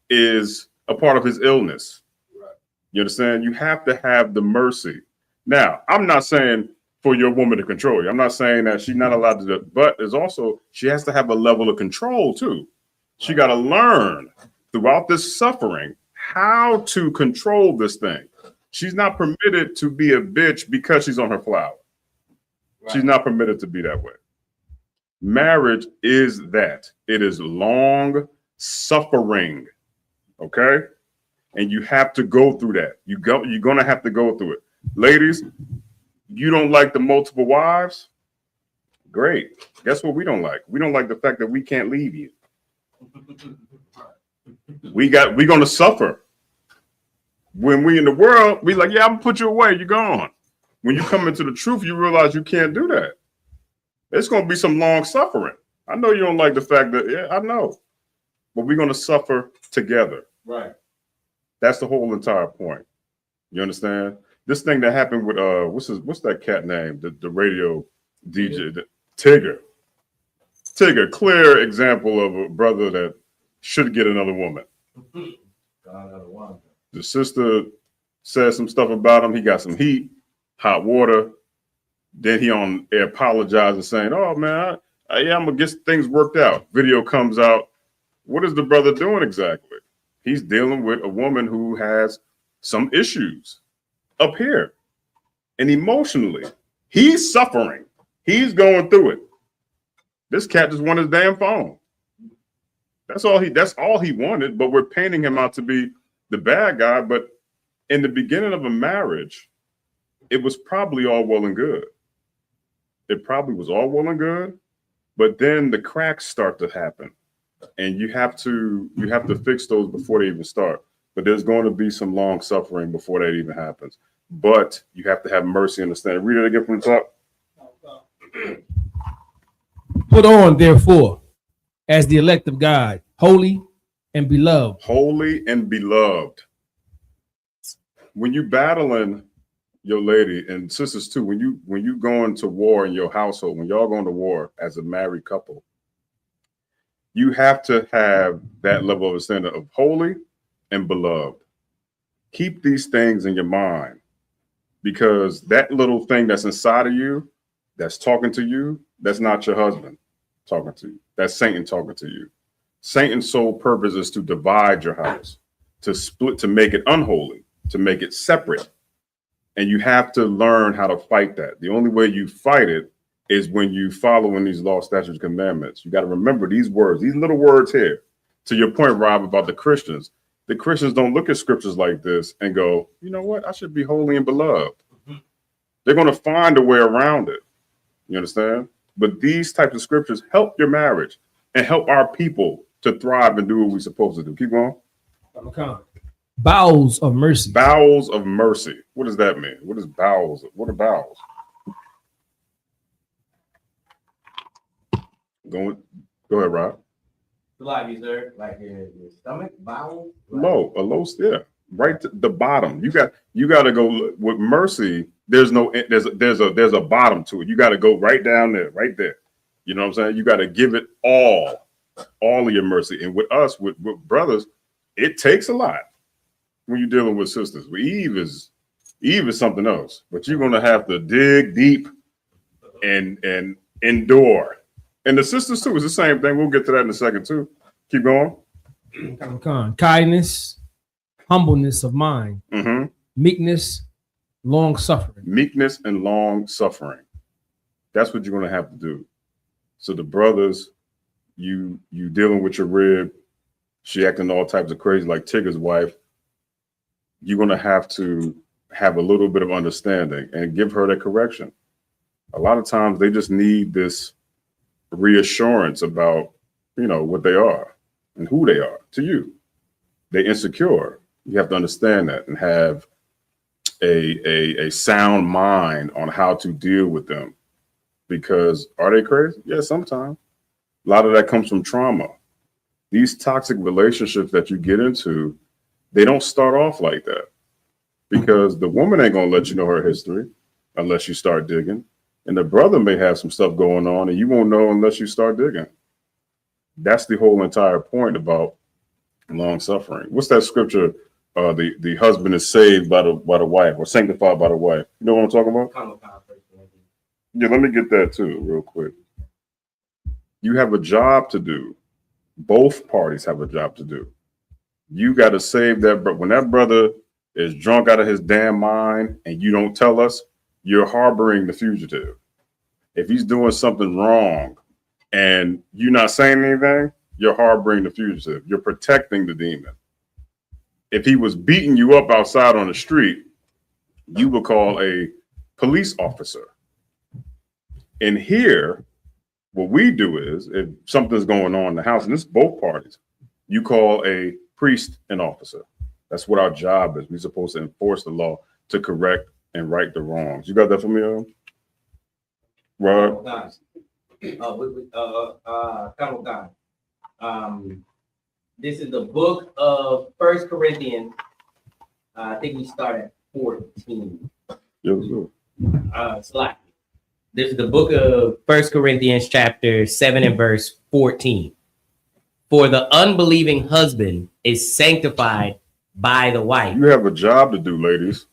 is a part of his illness. You understand? You have to have the mercy. Now, I'm not saying for your woman to control you. I'm not saying that she's not allowed to do it, but there's also, she has to have a level of control too. She got to learn throughout this suffering how to control this thing. She's not permitted to be a bitch because she's on her flower. Right. She's not permitted to be that way. Marriage is that. It is long suffering. Okay? And you have to go through that. You're going to have to go through it. Ladies, you don't like the multiple wives? Great. Guess what we don't like? We don't like the fact that we can't leave you. We're going to suffer. When we in the world, we like, yeah, I'm gonna put you away. You're gone. When you come into the truth, you realize you can't do that. It's going to be some long suffering. I know you don't like the fact that, yeah, I know. But we're going to suffer together. Right. That's the whole entire point. You understand? This thing that happened with what's that cat name? The radio DJ, Tigger. Tigger, clear example of a brother that should get another woman. The sister said some stuff about him. He got some heat, hot water. Then he on air apologizing, saying, "Oh man, yeah, I'm gonna get things worked out." Video comes out. What is the brother doing exactly? He's dealing with a woman who has some issues up here, and emotionally, he's suffering. He's going through it. This cat just wanted his damn phone. That's all he wanted. But we're painting him out to be the bad guy. But in the beginning of a marriage, it was probably all well and good. It probably was all well and good, but then the cracks start to happen, and you have to fix those before they even start. But there's going to be some long suffering before that even happens. But you have to have mercy and understanding. Read it again from the top. Put on, therefore, as the elect of God, holy and beloved. Holy and beloved. When you're battling your lady and sisters too, when you go into war in your household, when y'all going to war as a married couple, you have to have that level of understanding of holy and beloved. Keep these things in your mind, because that little thing that's inside of you, that's talking to you, that's not your husband talking to you. That's Satan talking to you. Satan's sole purpose is to divide your house, to split, to make it unholy, to make it separate. And you have to learn how to fight that. The only way you fight it is when you follow in these law, statutes, commandments. You got to remember these words, these little words here. To your point, Rob, about the Christians don't look at scriptures like this and go, you know what? I should be holy and beloved. They're going to find a way around it. You understand? But these types of scriptures help your marriage and help our people to thrive and do what we're supposed to do. Keep going. Bowels of mercy. Bowels of mercy. What does that mean? What is bowels? What are bowels? Go ahead, Rob. Like, is there like your stomach, bowel? Yeah, right to the bottom. You got to go with mercy. There's a bottom to it. You got to go right down there, right there. You know what I'm saying? You got to give it all of your mercy. And with us, with brothers, it takes a lot. When you're dealing with sisters, Eve is something else, but you're going to have to dig deep and endure. And the sisters too is the same thing. We'll get to that in a second too. Keep going. Kindness, humbleness of mind, meekness, long suffering. Meekness and long suffering. That's what you're going to have to do. So the brothers, you dealing with your rib, she acting all types of crazy like Tigger's wife. You're going to have a little bit of understanding and give her the correction. A lot of times they just need this reassurance about, what they are and who they are to you. They're insecure. You have to understand that and have a sound mind on how to deal with them. Because are they crazy? Yeah, sometimes. A lot of that comes from trauma. These toxic relationships that you get into, they don't start off like that. Because the woman ain't going to let you know her history unless you start digging. And the brother may have some stuff going on and you won't know unless you start digging. That's the whole entire point about long suffering. What's that scripture? The husband is saved by the wife or sanctified by the wife. You know what I'm talking about? Yeah, let me get that too real quick. You have a job to do. Both parties have a job to do. You got to save that. But when that brother is drunk out of his damn mind and you don't tell us, you're harboring the fugitive. If he's doing something wrong and you're not saying anything, you're harboring the fugitive. You're protecting the demon. If he was beating you up outside on the street, you would call a police officer. And here, what we do is, if something's going on in the house, and this is both parties, you call a priest an officer. That's what our job is. We're supposed to enforce the law to correct and right the wrongs. You got that for me, Rod? This is the book of 1 Corinthians. I think we start at 14. Slightly. This is the book of 1 Corinthians chapter 7 and verse 14. For the unbelieving husband is sanctified by the wife. You have a job to do, ladies.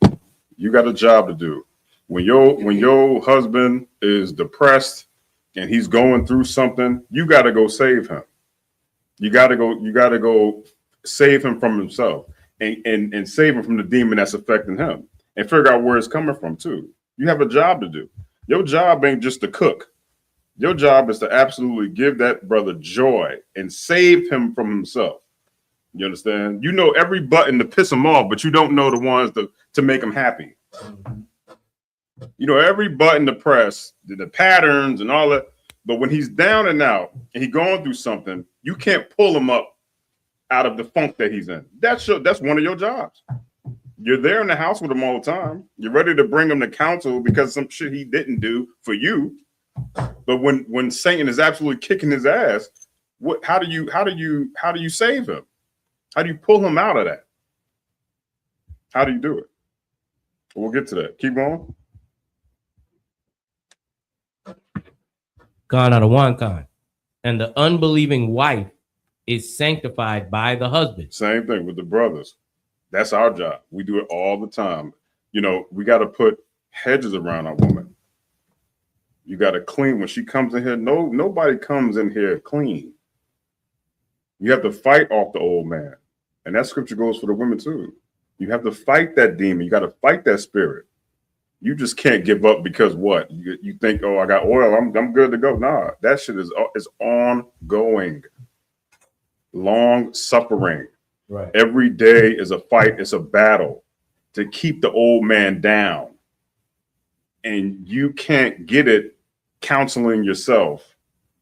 You got a job to do. When your husband is depressed and he's going through something, you got to go save him. You got to go save him from himself and save him from the demon that's affecting him and figure out where it's coming from too. You have a job to do. Your job ain't just to cook. Your job is to absolutely give that brother joy and save him from himself. You understand? You know every button to piss him off, but you don't know the ones to make him happy. You know every button to press, the patterns and all that. But when he's down and out and he's going through something, you can't pull him up out of the funk that he's in. That's one of your jobs. You're there in the house with him all the time. You're ready to bring him to counsel because some shit he didn't do for you. But when Satan is absolutely kicking his ass, how do you save him? How do you pull him out of that? How do you do it? We'll get to that. Keep going. Gone out of one kind. And the unbelieving wife is sanctified by the husband. Same thing with the brothers. That's our job. We do it all the time. We got to put hedges around our woman. You got to clean when she comes in here. Nobody comes in here clean. You have to fight off the old man. And that scripture goes for the women too. You have to fight that demon. You got to fight that spirit. You just can't give up because what? You think, oh, I got oil, I'm good to go. Nah, that shit is ongoing. Long suffering. Right. Every day is a fight. It's a battle to keep the old man down. And you can't get it counseling yourself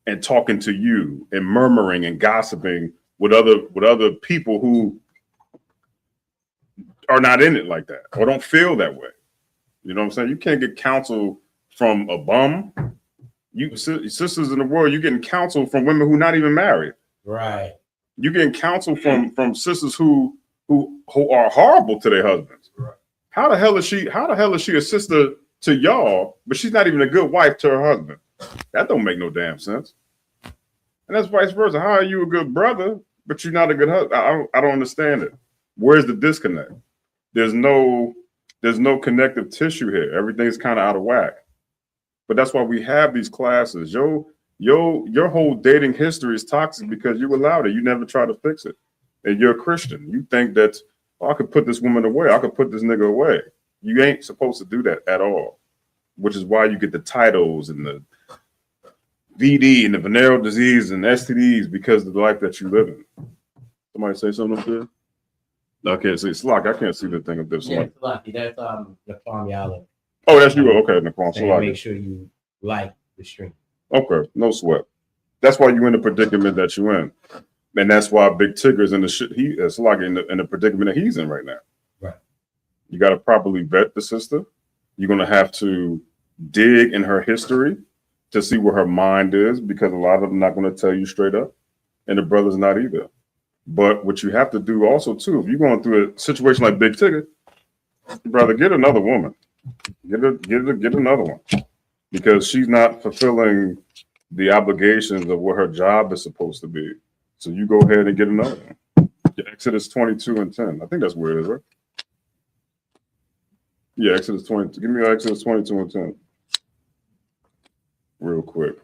and talking to you and murmuring and gossiping with other people who are not in it like that or don't feel that way. You know what I'm saying? You can't get counsel from a bum. You sisters in the world, you're getting counsel from women who not even married. Right. You're getting counsel from sisters who are horrible to their husbands. Right. How the hell is she a sister to y'all, but she's not even a good wife to her husband? That don't make no damn sense. And that's vice versa. How are you a good brother, but you're not a good husband? I don't understand it. Where's the disconnect? There's no connective tissue here. Everything's kind of out of whack. But that's why we have these classes. Your whole dating history is toxic because you allowed it. You never try to fix it. And you're a Christian. You think that, I could put this woman away. I could put this nigga away. You ain't supposed to do that at all, which is why you get the titles and the VD and the venereal disease and STDs because of the life that you live in. Somebody say something up there? I can't see. It's locked. I can't see the thing up there. Yeah, it's lucky. That's Naquan Yala. Oh, that's you. Okay, Naquan. Make sure you like the stream. Okay, no sweat. That's why you're in the predicament that you're in. And that's why Big Tigger's in the shit. It's like in the predicament that he's in right now. Right. You got to properly vet the sister. You're going to have to dig in her history to see where her mind is, because a lot of them not going to tell you straight up. And the brother's not either. But what you have to do also, too, if you're going through a situation like Big Tigger, brother, get another woman. Get another one. Because she's not fulfilling the obligations of what her job is supposed to be. So you go ahead and get another one. Exodus 22:10. I think that's where it is, right? Yeah, Exodus 20. Give me Exodus 22:10. Real quick.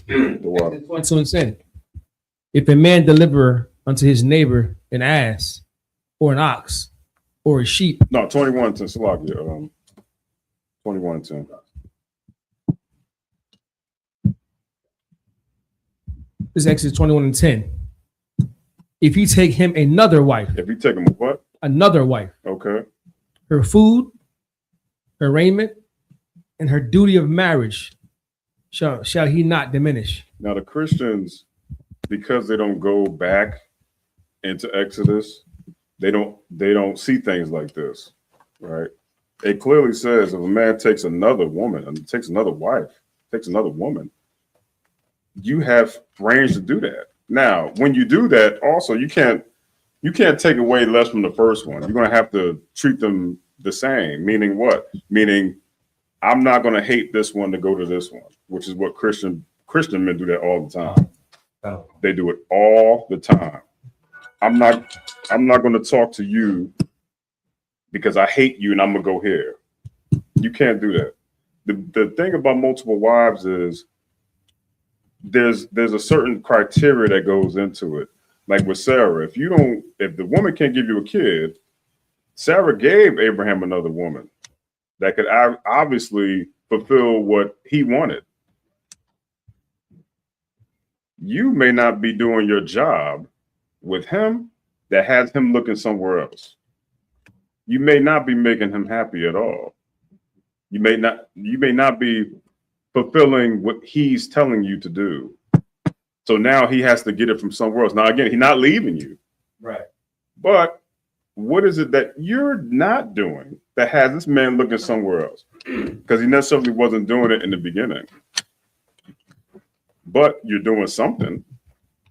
The water. 22:10. If a man deliver unto his neighbor an ass or an ox or a sheep. No, 21:10. Salakia. 21:10. This is Exodus 21:10. If he take him another wife. If he take him what? Another wife. Okay. Her food, her raiment, and her duty of marriage shall he not diminish. Now the Christians, because they don't go back into Exodus, they don't see things like this, right? It clearly says if a man takes another woman and takes another wife, takes another woman, you have range to do that. Now, when you do that, also you can't take away less from the first one. You're going to have to treat them the same. Meaning what? Meaning I'm not going to hate this one to go to this one, which is what Christian men do that all the time. Oh. They do it all the time. I'm not going to talk to you because I hate you and I'm going to go here. You can't do that. The thing about multiple wives is there's a certain criteria that goes into it. Like with Sarah, if the woman can't give you a kid, Sarah gave Abraham another woman that could obviously fulfill what he wanted. You may not be doing your job with him that has him looking somewhere else. You may not be making him happy at all. You may not be fulfilling what he's telling you to do. So now he has to get it from somewhere else. Now, again, he's not leaving you. Right. But what is it that you're not doing that has this man looking somewhere else? Because he necessarily wasn't doing it in the beginning. But you're doing something.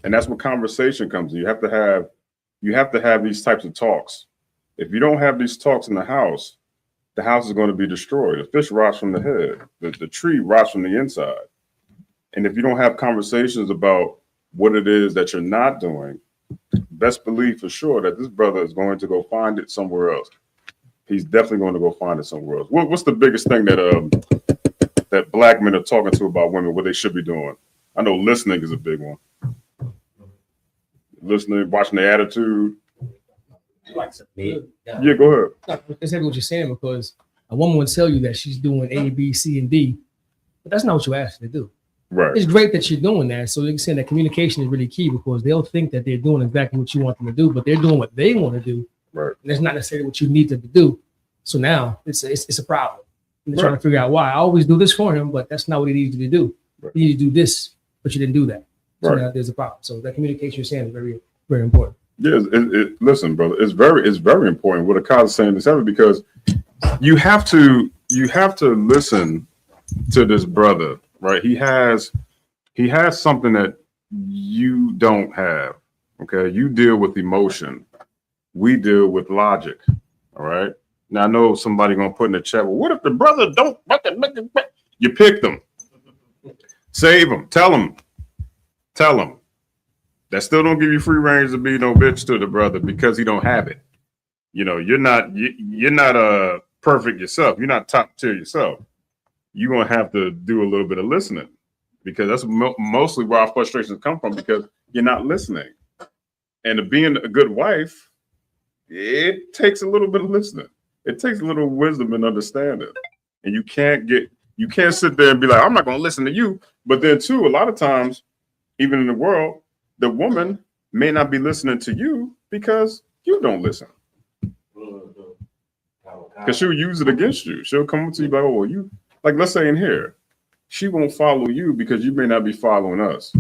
And that's where conversation comes in. You have to have these types of talks. If you don't have these talks in the house is going to be destroyed. The fish rots from the head. The tree rots from the inside. And if you don't have conversations about what it is that you're not doing, best believe for sure that this brother is going to go find it somewhere else. He's definitely going to go find it somewhere else. What's the biggest thing that black men are talking to about women, what they should be doing? I know listening is a big one. Listening, watching their attitude. Yeah, go ahead. No, that's exactly what you're saying, because a woman would tell you that she's doing A, B, C, and D, but that's not what you asked her to do. Right. It's great that you're doing that. So you're saying that communication is really key, because they'll think that they're doing exactly what you want them to do, but they're doing what they want to do. Right. And that's not necessarily what you need them to do. So now it's a problem. And they're trying to figure out why. I always do this for him, but that's not what he needs you to do. Right. You need to do this, but you didn't do that. So Right. now there's a problem. So that communication you're saying is very, very important. Yeah, listen, brother, it's very important what Akaz is saying this ever, because you have to listen to this brother, right? He has something that you don't have. Okay, you deal with emotion, we deal with logic. All right. Now I know somebody gonna put in the chat, well, what if the brother don't? You pick them, save them, tell them. That still don't give you free range to be no bitch to the brother because he don't have it. You know, you're not perfect yourself. You're not top tier yourself. You're gonna have to do a little bit of listening, because that's mostly where our frustrations come from, because you're not listening. And to being a good wife, it takes a little bit of listening. It takes a little wisdom and understanding. And you can't sit there and be like, I'm not going to listen to you. But then too, a lot of times, even in the world, the woman may not be listening to you because you don't listen. Because she'll use it against you. She'll come up to you like, oh, well, you, like, let's say in here, she won't follow you because you may not be following us.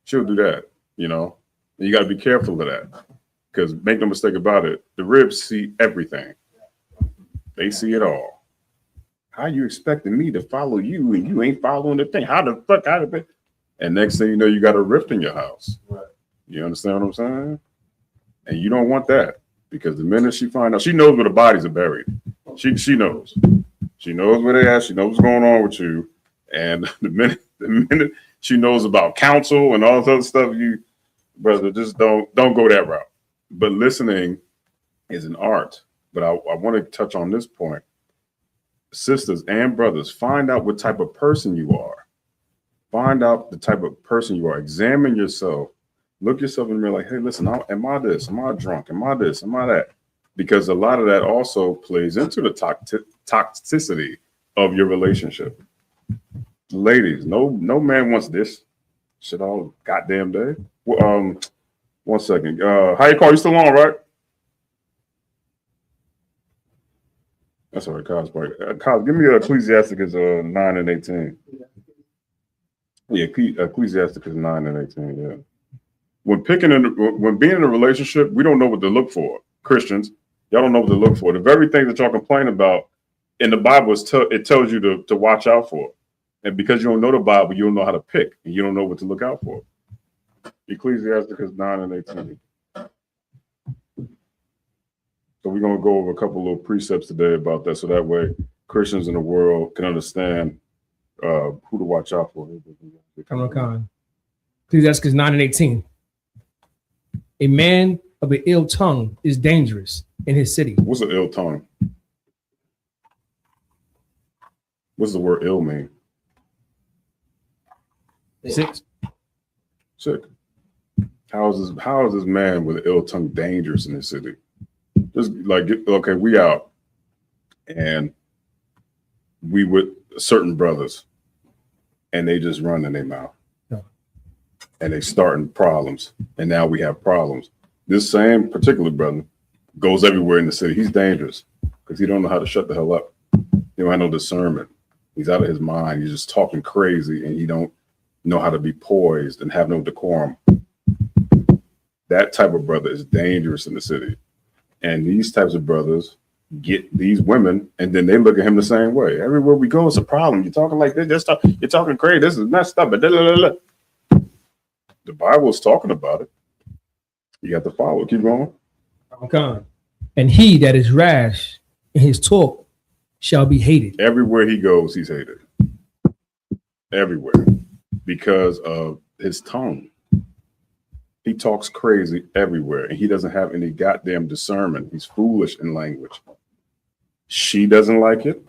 She'll do that, you know. And you got to be careful of that. Because make no mistake about it, the ribs see everything. They see it all. How you expecting me to follow you and you ain't following the thing? How the fuck out of it? And next thing you know, you got a rift in your house. Right. You understand what I'm saying? And you don't want that, because the minute she finds out, she knows where the bodies are buried. She knows. She knows where they are. She knows what's going on with you. And the minute she knows about counsel and all this other stuff, you, brother, just don't go that route. But listening is an art. But I want to touch on this point. Sisters and brothers, find out what type of person you are. Find out the type of person you are. Examine yourself. Look yourself in the mirror like, hey, listen, am I this? Am I drunk? Am I this? Am I that? Because a lot of that also plays into the toxicity of your relationship. Ladies, no man wants this shit all goddamn day. Well, 1 second. How you call? You still on, right? That's all right, Kyle's right. Kyle, give me Ecclesiasticus 9 and 18. Yeah, Ecclesiasticus 9 and 18, yeah. When being in a relationship, we don't know what to look for. Christians, y'all don't know what to look for. The very thing that y'all complain about in the Bible, it tells you to watch out for. And because you don't know the Bible, you don't know how to pick, and you don't know what to look out for. Ecclesiasticus 9 and 18. So we're going to go over a couple little precepts today about that, so that way Christians in the world can understand who to watch out for. Come on. Ecclesiasticus 9 and 18. A man of an ill tongue is dangerous in his city. What's an ill tongue? What's the word ill mean? Sick. How is this man with an ill tongue dangerous in his city? Just like, okay, we out and we with certain brothers and they just run in their mouth. Yeah. And they starting problems. And now we have problems. This same particular brother goes everywhere in the city. He's dangerous because he don't know how to shut the hell up. He don't have no discernment. He's out of his mind. He's just talking crazy and he don't know how to be poised and have no decorum. That type of brother is dangerous in the city. And these types of brothers get these women, and then they look at him the same way. Everywhere we go, it's a problem. You're talking like this. You're talking crazy. This is messed up. But the Bible is talking about it. You have to follow. Keep going. Okay. And he that is rash in his talk shall be hated. Everywhere he goes, he's hated. Everywhere. Because of his tongue. He talks crazy everywhere, and he doesn't have any goddamn discernment. He's foolish in language. She doesn't like it.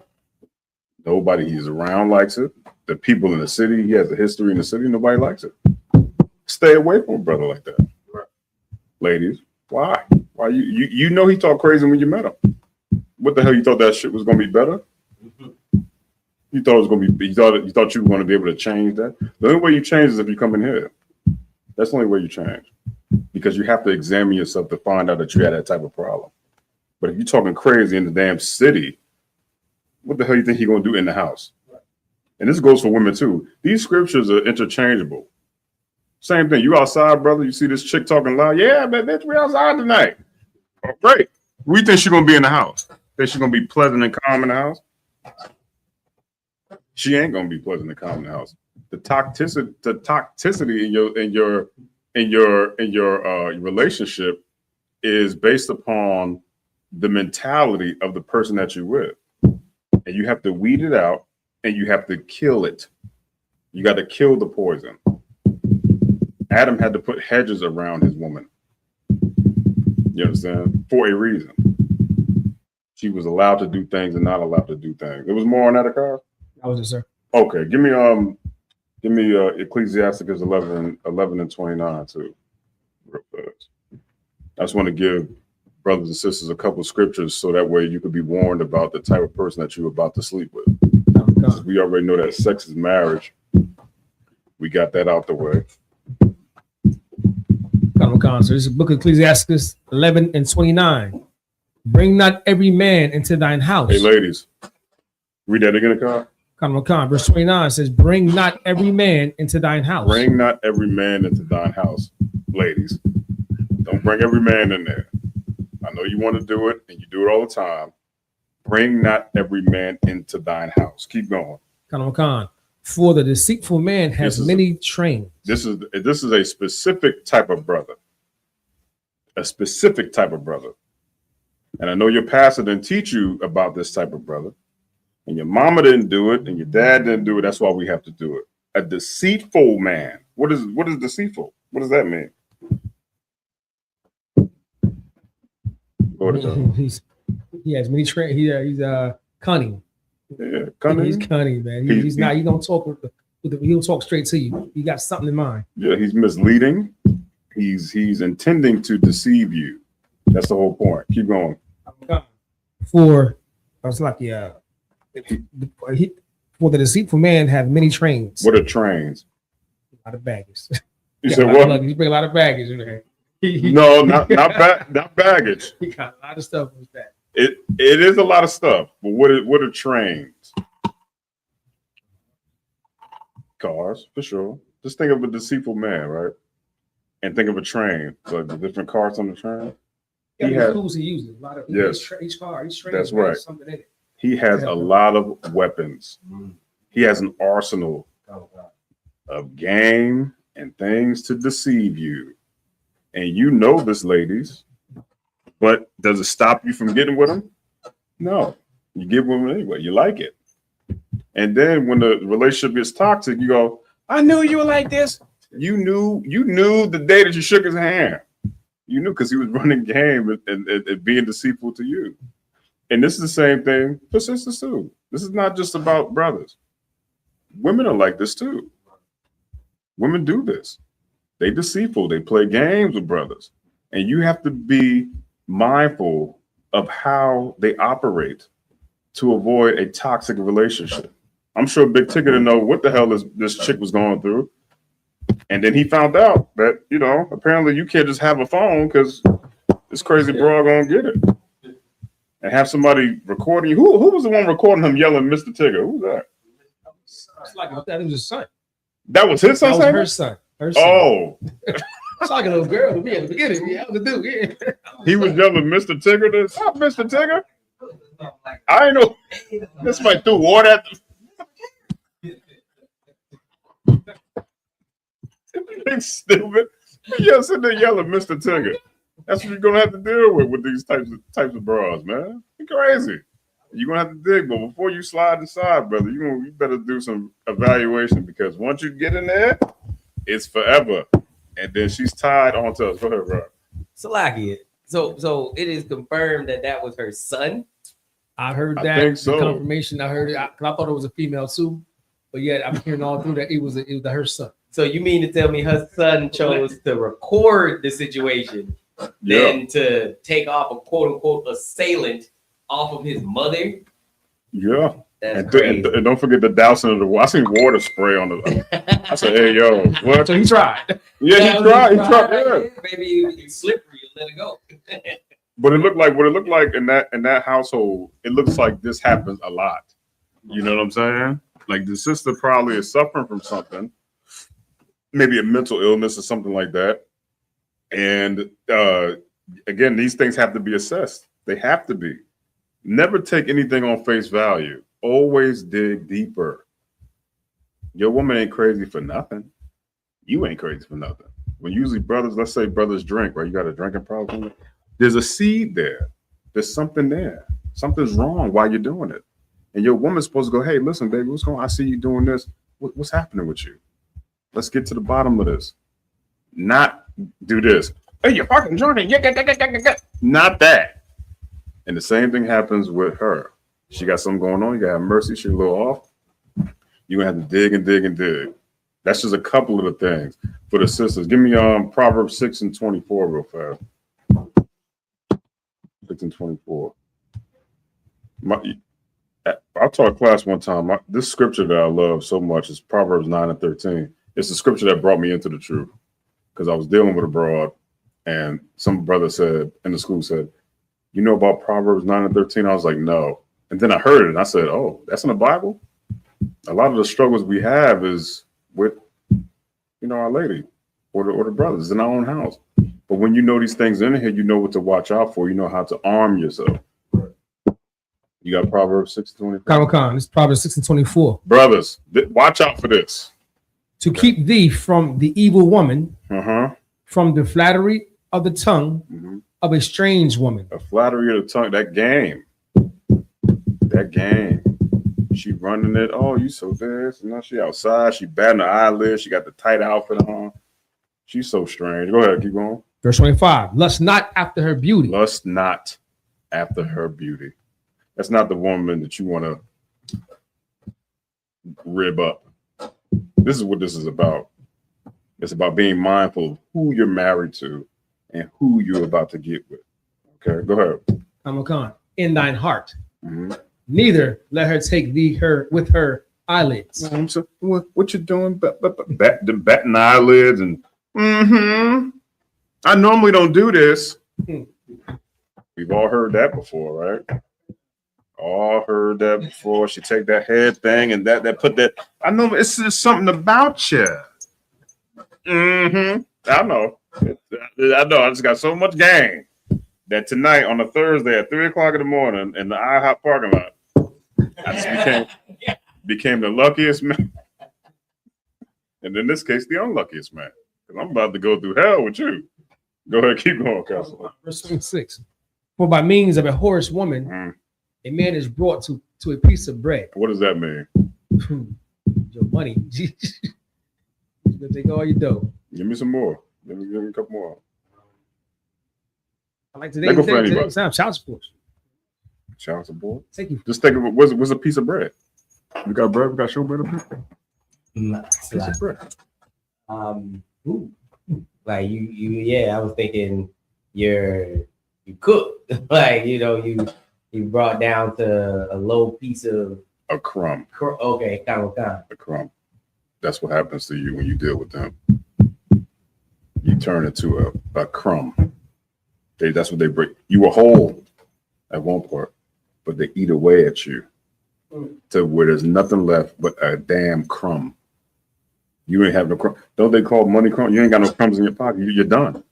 Nobody he's around likes it. The people in the city, he has a history in the city, nobody likes it. Stay away from a brother like that. Right. Ladies, why? Why you know he talked crazy when you met him. What the hell, you thought that shit was gonna be better? Mm-hmm. You thought it was gonna be, you thought you were gonna be able to change that? The only way you change is if you come in here. That's the only way you change, because you have to examine yourself to find out that you had that type of problem. But if you're talking crazy in the damn city, what the hell you think he's going to do in the house? And this goes for women too. These scriptures are interchangeable. Same thing. You outside, brother. You see this chick talking loud. Yeah, but bitch, we outside tonight. Oh, great. We think she's going to be in the house. Think she's going to be pleasant and calm in the house? She ain't going to be pleasant and calm in the house. The toxicity in your relationship is based upon the mentality of the person that you're with, and you have to weed it out and you have to kill it. You got to kill the poison. Adam had to put hedges around his woman. You understand? For a reason. She was allowed to do things and not allowed to do things. There was more on that, Akar? That was it, sir. Okay, give me Ecclesiasticus 11 and 29 too. Real fast. I just want to give brothers and sisters a couple scriptures so that way you could be warned about the type of person that you're about to sleep with. We already know that sex is marriage. We got that out the way. So this is the book of Ecclesiastes 11:29. Bring not every man into thine house. Hey, ladies, read that again, Verse 29 says, bring not every man into thine house. Bring not every man into thine house. Ladies, don't bring every man in there. I know you want to do it, and you do it all the time. Bring not every man into thine house. Keep going. For the deceitful man has many trains. This is a specific type of brother. A specific type of brother. And I know your pastor didn't teach you about this type of brother. And your mama didn't do it, and your dad didn't do it. That's why we have to do it. A deceitful man. What is deceitful? What does that mean? He has many trains. He's cunning. Yeah, cunning. He's cunning, man. He's not. He don't talk with he'll talk straight to you. He got something in mind. Yeah, he's misleading. He's intending to deceive you. That's the whole point. Keep going. For the deceitful man have many trains. What are trains? A lot of baggage. You said what? He bring a lot of baggage, man. No, not baggage. He got a lot of stuff with that. It is a lot of stuff, but what are trains? Cars, for sure. Just think of a deceitful man, right? And think of a train. So the different cars on the train. He has tools he uses. A lot of each train. That's right. Something in it. He has a lot of weapons. He has an arsenal of game and things to deceive you. And you know this, ladies. But does it stop you from getting with him? No. You get with him anyway. You like it. And then when the relationship gets toxic, you go, I knew you were like this. You knew the day that you shook his hand. You knew because he was running game and being deceitful to you. And this is the same thing for sisters too. This is not just about brothers. Women are like this too. Women do this. They deceitful. They play games with brothers. And you have to be mindful of how they operate to avoid a toxic relationship. I'm sure Big Ticket didn't know what the hell this chick was going through. And then he found out that, apparently you can't just have a phone because this crazy broad gonna get it. And have somebody recording you. Who was the one recording him yelling, Mr. Tigger? Who was that? It's like that was his son. That was his son? That was her son. Oh. It's like a little girl to me at the beginning. Yeah, the dude. Yeah. He was yelling, Mr. Tigger. Stop, Mr. Tigger. I know. This might threw water at It's stupid. Yeah, sitting there yelling, Mr. Tigger. That's what you're gonna have to deal with these types of bras, man. You're crazy. You're gonna have to dig, but before you slide inside, brother, you better do some evaluation because once you get in there, it's forever. And then she's tied onto us. Go ahead, bro. Salakia. So it is confirmed that was her son. I heard that. I think so. The confirmation. I heard it. I thought it was a female too, but yet I'm hearing all through that it was her son. So you mean to tell me her son chose to record the situation, then to take off a quote unquote assailant off of his mother? Yeah. That's crazy. And don't forget the dousing of the water. I seen water spray on the. I said, "Hey, yo, what?" So he tried. Yeah, he tried. Yeah. Maybe it's slippery and let it go. But it looked like in that household, it looks like this happens a lot. You know what I'm saying? Like the sister probably is suffering from something, maybe a mental illness or something like that. And again, these things have to be assessed. They have to be. Never take anything on face value. Always dig deeper. Your woman ain't crazy for nothing. You ain't crazy for nothing. When usually brothers, let's say brothers drink, right? You got a drinking problem. There's a seed there. There's something there. Something's wrong while you're doing it. And your woman's supposed to go, hey, listen, baby, what's going on? I see you doing this. What's happening with you? Let's get to the bottom of this. Not do this. Hey, you're fucking drunk. Not that. And the same thing happens with her. She got something going on. You got to have mercy. She's a little off. You're going to have to dig and dig and dig. That's just a couple of the things for the sisters. Give me Proverbs 6:24 real fast. 15:24. I taught a class one time. This scripture that I love so much is Proverbs 9:13. It's the scripture that brought me into the truth because I was dealing with a broad, and some brother said in the school said, "You know about Proverbs 9:13?" I was like, "No," and then I heard it and I said, "Oh, that's in the Bible." A lot of the struggles we have is with, Our Lady or the brothers in our own house. But when you know these things in here, you know what to watch out for. You know how to arm yourself. You got Proverbs 6:24. Khan, it's Proverbs 6:24. Brothers, watch out for this. To keep thee from the evil woman, from the flattery of the tongue of a strange woman. The flattery of the tongue, that game. She running it. Oh, you so this. And now she outside. She batting her eyelids. She got the tight outfit on. She's so strange. Go ahead, keep going. Verse 25. Lust not after her beauty. Lust not after her beauty. That's not the woman that you want to rib up. This is what this is about. It's about being mindful of who you're married to and who you're about to get with. Okay, go ahead. Khan. In thine heart. Neither let her take thee with her eyelids. So what you doing? Batting eyelids and I normally don't do this. We've all heard that before, right? All heard that before. She take that head thing and that put that. I know it's just something about you. I know. I just got so much game that tonight on a Thursday at 3:00 in the morning in the IHOP parking lot, I just became the luckiest man, and in this case, the unluckiest man. Because I'm about to go through hell with you. Go ahead, keep going, Counselor. Verse 26. For by means of a whorish woman, a man is brought to a piece of bread. What does that mean? Your money. You're gonna take all your dough. Give me some more. Give me a couple more. I like today's child support. Child support? Thank you. Just think of it. What's a piece of bread? We got bread. We got showbread. Piece of bread. Like you. I was thinking you cooked. Like you brought down to a low piece of a crumb. Okay, kind of. A crumb. That's what happens to you when you deal with them. You turn into a crumb. That's what they break. You were whole at one part, but they eat away at you to where there's nothing left but a damn crumb. You ain't have no crumb. Don't they call money crumb? You ain't got no crumbs in your pocket. You're done.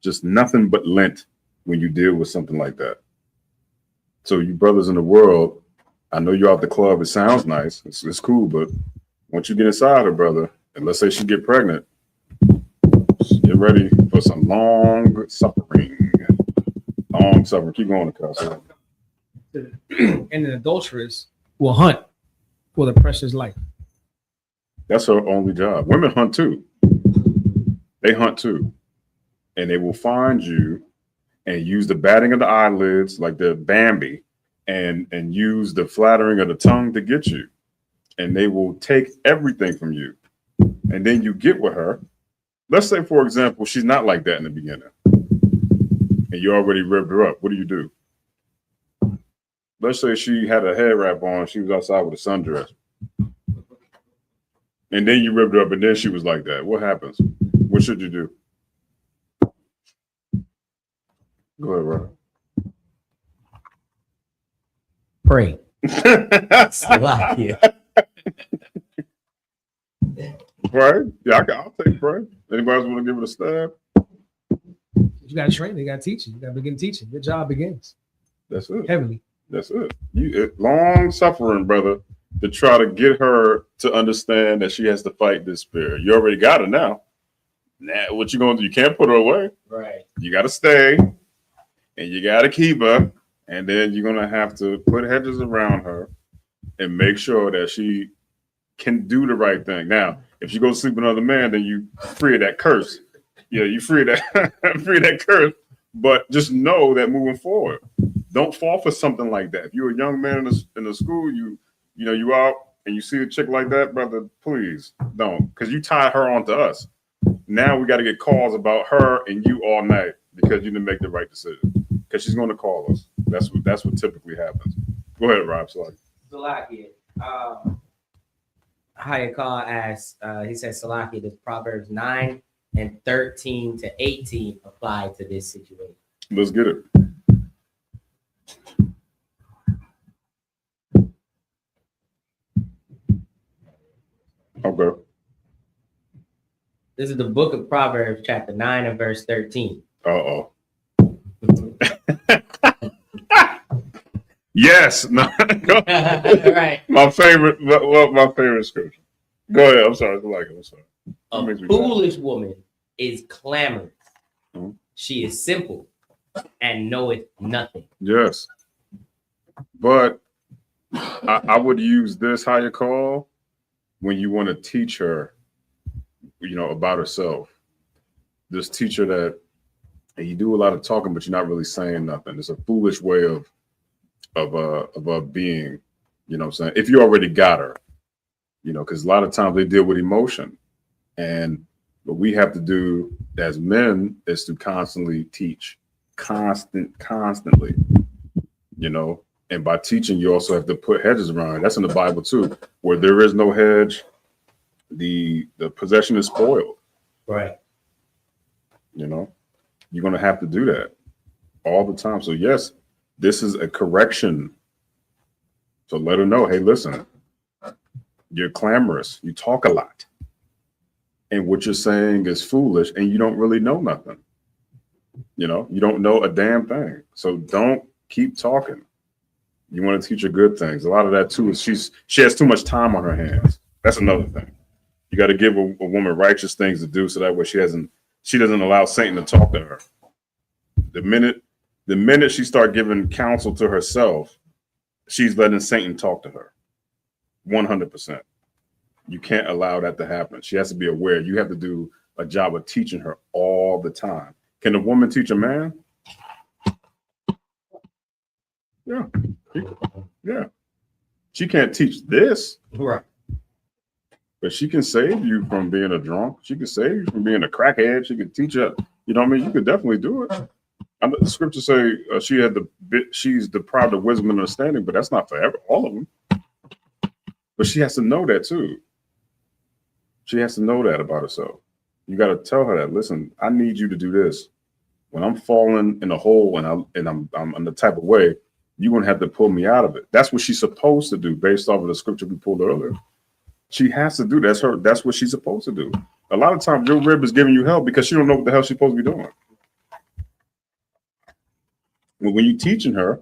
Just nothing but lint when you deal with something like that. So you brothers in the world, I know you're out the club. It sounds nice. It's cool, but once you get inside her, brother, and let's say she get pregnant, get ready for some long suffering. Long suffering. Keep going, Castle. And an adulteress will hunt for the precious life. That's her only job. Women hunt too. They hunt too. And they will find you and use the batting of the eyelids like the Bambi and use the flattering of the tongue to get you. And they will take everything from you. And then you get with her. Let's say, for example, she's not like that in the beginning. And you already ripped her up. What do? Let's say she had a head wrap on. She was outside with a sundress. And then you ripped her up and then she was like that. What happens? What should you do? Go ahead, Rob. Pray. Right? Yeah, I'll take pray. Anybody else want to give it a stab? You got to train. You got to teach. You got to begin teaching. Your job begins. That's it. Heavily. That's it. Long suffering, brother, to try to get her to understand that she has to fight this spirit. You already got her now. Now, what you gonna do? You can't put her away. Right. You got to stay, and you got to keep her, and then you're gonna have to put hedges around her and make sure that she can do the right thing. Now, if you go sleep with another man, then you free of that curse. Yeah, you free that curse. But just know that moving forward, don't fall for something like that. If you're a young man in the school, you out and you see a chick like that, brother, please don't, because you tie her onto us. Now we got to get calls about her and you all night because you didn't make the right decision. because she's going to call us. That's what typically happens. Go ahead, Rob. Salakia. Hayakal asks, he says, Salakia, does Proverbs 9 and 13 to 18 apply to this situation? Let's get it. Okay. This is the book of Proverbs, chapter 9 and verse 13. Uh-oh. Yes. No. Right. My favorite scripture. Go ahead. I'm sorry. I'm sorry. A foolish woman is clamorous. She is simple and knoweth nothing. Yes. But I would use this how you call when you want to teach her, about herself. Just teach her that you do a lot of talking, but you're not really saying nothing. It's a foolish way of being, what I'm saying? If you already got her, because a lot of times they deal with emotion. And what we have to do as men is to constantly teach, constantly, and by teaching, you also have to put hedges around it. That's in the Bible too. Where there is no hedge, the possession is spoiled. Right. You're going to have to do that all the time. So yes, this is a correction. So let her know, hey, listen, you're clamorous. You talk a lot. And what you're saying is foolish and you don't really know nothing. You don't know a damn thing. So don't keep talking. You want to teach her good things. A lot of that too is she has too much time on her hands. That's another thing. You got to give a woman righteous things to do so that way she doesn't allow Satan to talk to her. The minute she start giving counsel to herself, she's letting Satan talk to her. 100%. You can't allow that to happen. She has to be aware. You have to do a job of teaching her all the time. Can a woman teach a man? Yeah. Yeah. She can't teach this. Right. But she can save you from being a drunk. She can save you from being a crackhead. She can teach you, you know what I mean? You could definitely do it. I know the scriptures say she's deprived of wisdom and understanding, but that's not for all of them. But she has to know that too. She has to know that about herself. You got to tell her that, listen, I need you to do this. When I'm falling in a hole and I'm in the type of way, you're going to have to pull me out of it. That's what she's supposed to do based off of the scripture we pulled earlier. She has to do that's what she's supposed to do. A lot of times your rib is giving you hell because she don't know what the hell she's supposed to be doing. When you're teaching her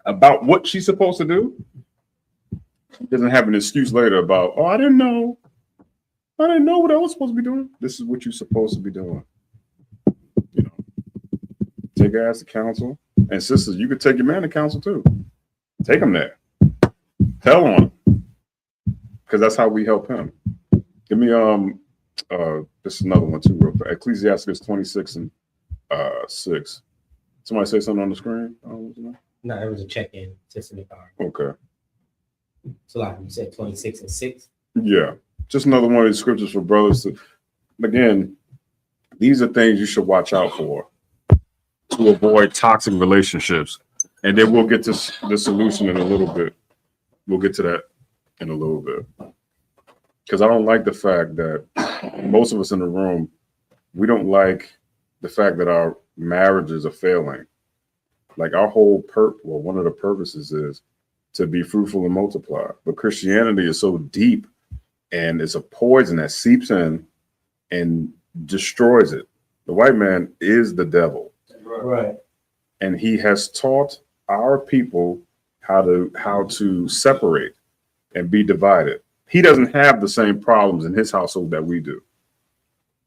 about what she's supposed to do, she doesn't have an excuse later about, I didn't know what I was supposed to be doing. This is what you're supposed to be doing. Take her ass to counsel. And sisters, you could take your man to counsel too. Take him there. Tell on him. Because that's how we help him. Give me this is another one too, real quick. Ecclesiastes 26 and 6. Somebody say something on the screen? No, it was a check-in. Just in the car. Okay. So like you said, 26 and 6. Yeah. Just another one of these scriptures for brothers to, again, these are things you should watch out for to avoid toxic relationships. And then we'll get to the solution in a little bit. We'll get to that in a little bit. Because I don't like the fact that most of us in the room, we don't like the fact that our marriages are failing. Like our whole one of the purposes is to be fruitful and multiply. But Christianity is so deep and it's a poison that seeps in and destroys it. The white man is the devil. Right. And he has taught our people how to separate and be divided. He doesn't have the same problems in his household that we do.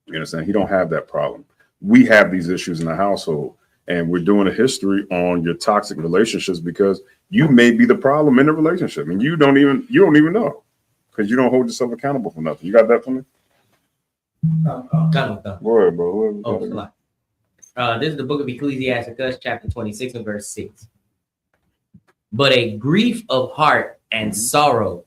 You understand? He don't have that problem. We have these issues in the household, and we're doing a history on your toxic relationships because you may be the problem in the relationship, and you don't even know because you don't hold yourself accountable for nothing. You got that for me? Go ahead, bro. This is the book of Ecclesiastes, chapter 26 and verse 6. But a grief of heart and sorrow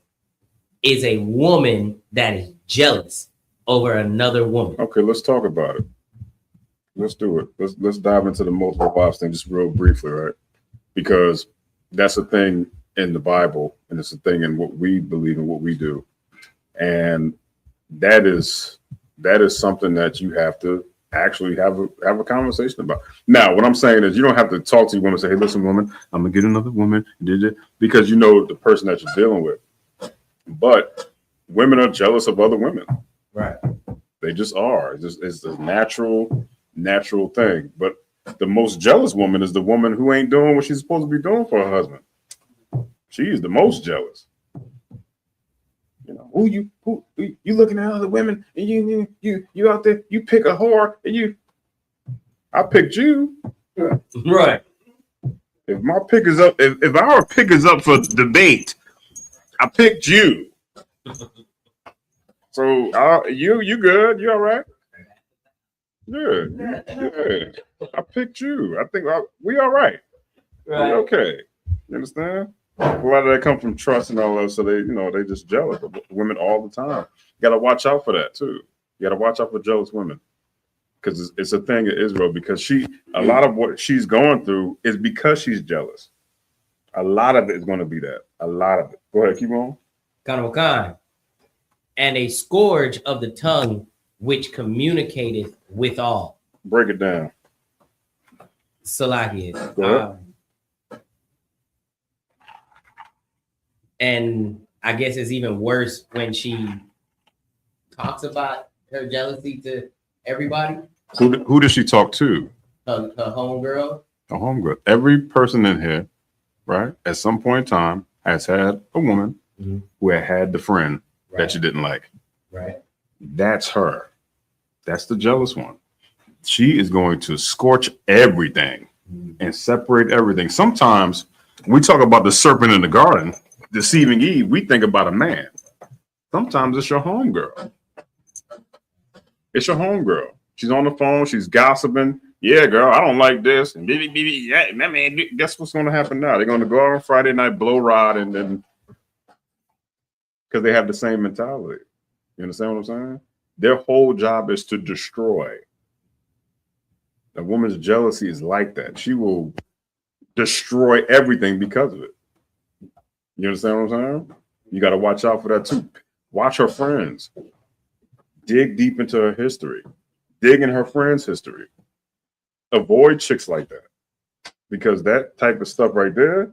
is a woman that is jealous over another woman. Okay, let's talk about it. Let's do it. Let's dive into the multiple wives thing just real briefly, right? Because that's a thing in the Bible, and it's a thing in what we believe and what we do, and that is something that you have to actually have a conversation about. Now, what I'm saying is, you don't have to talk to your woman and say, "Hey, listen, woman, I'm gonna get another woman," because you know the person that you're dealing with. But women are jealous of other women. Right. They just are. It's a natural thing. But the most jealous woman is the woman who ain't doing what she's supposed to be doing for her husband. She is the most jealous. You know, who you looking at other women and you out there, you pick a whore and I picked you. Right. If my pick is up, if our pick is up for debate, I picked you. So you good? You all right? Good. I picked you. I think we all right. Right. Okay. You understand? A lot of that come from trust and all that, so they just jealous of women all the time. You got to watch out for that too. You got to watch out for jealous women, because it's a thing in Israel. Because a lot of what she's going through is because she's jealous. A lot of it is going to be that. A lot of it. Go ahead, keep on. Khan. And a scourge of the tongue, which communicated with all. Break it down. Salakia. And I guess it's even worse when she talks about her jealousy to everybody. Who does she talk to? Her homegirl. A homegirl. Every person in here, right, at some point in time has had a woman who had the friend that you didn't like. Right. That's her. That's the jealous one. She is going to scorch everything and separate everything. Sometimes we talk about the serpent in the garden deceiving Eve. We think about a man. Sometimes it's your homegirl. It's your homegirl. She's on the phone. She's gossiping. Yeah, girl, I don't like this. And yeah, man, guess what's going to happen now? They're going to go out on Friday night, blow rod, and then because they have the same mentality. You understand what I'm saying? Their whole job is to destroy. A woman's jealousy is like that. She will destroy everything because of it. You understand what I'm saying? You got to watch out for that too. Watch her friends. Dig deep into her history. Dig in her friends' history. Avoid chicks like that, because that type of stuff right there,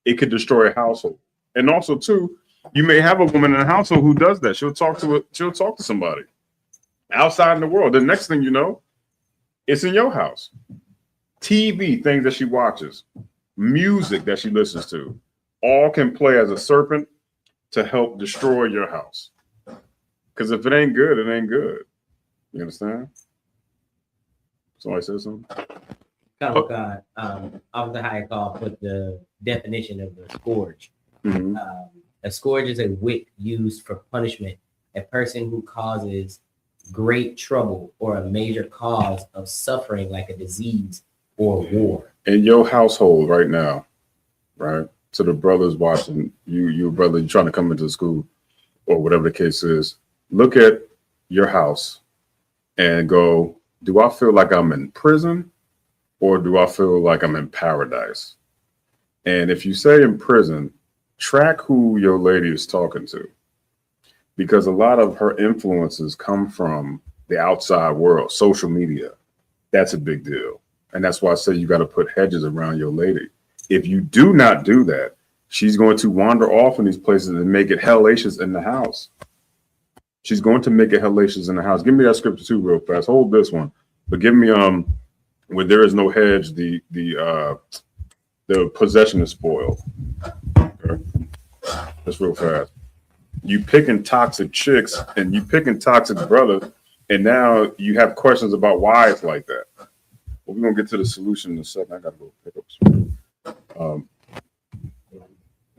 it could destroy a household. And also too, you may have a woman in a household who does that. She'll talk to somebody outside in the world. The next thing you know, it's in your house. TV, things that she watches, music that she listens to, all can play as a serpent to help destroy your house. Because if it ain't good, it ain't good. You understand? Somebody said something? God. Officer Hayekal put the definition of the scourge. A scourge is a whip used for punishment. A person who causes great trouble or a major cause of suffering, like a disease or war. In your household right now, right? So the brothers watching, you brother, you're trying to come into school or whatever the case is, look at your house and go, do I feel like I'm in prison or do I feel like I'm in paradise? And if you say in prison, track who your lady is talking to, because a lot of her influences come from the outside world, social media. That's a big deal. And that's why I say you got to put hedges around your lady. If you do not do that, she's going to wander off in these places and make it hellacious in the house. She's going to make it hellacious in the house. Give me that scripture too real fast. Hold this one. But give me where there is no hedge, the possession is spoiled. Okay. That's real fast. You picking toxic chicks and you picking toxic brothers, and now you have questions about why it's like that. Well, we're gonna get to the solution in a second. I gotta go pick up some.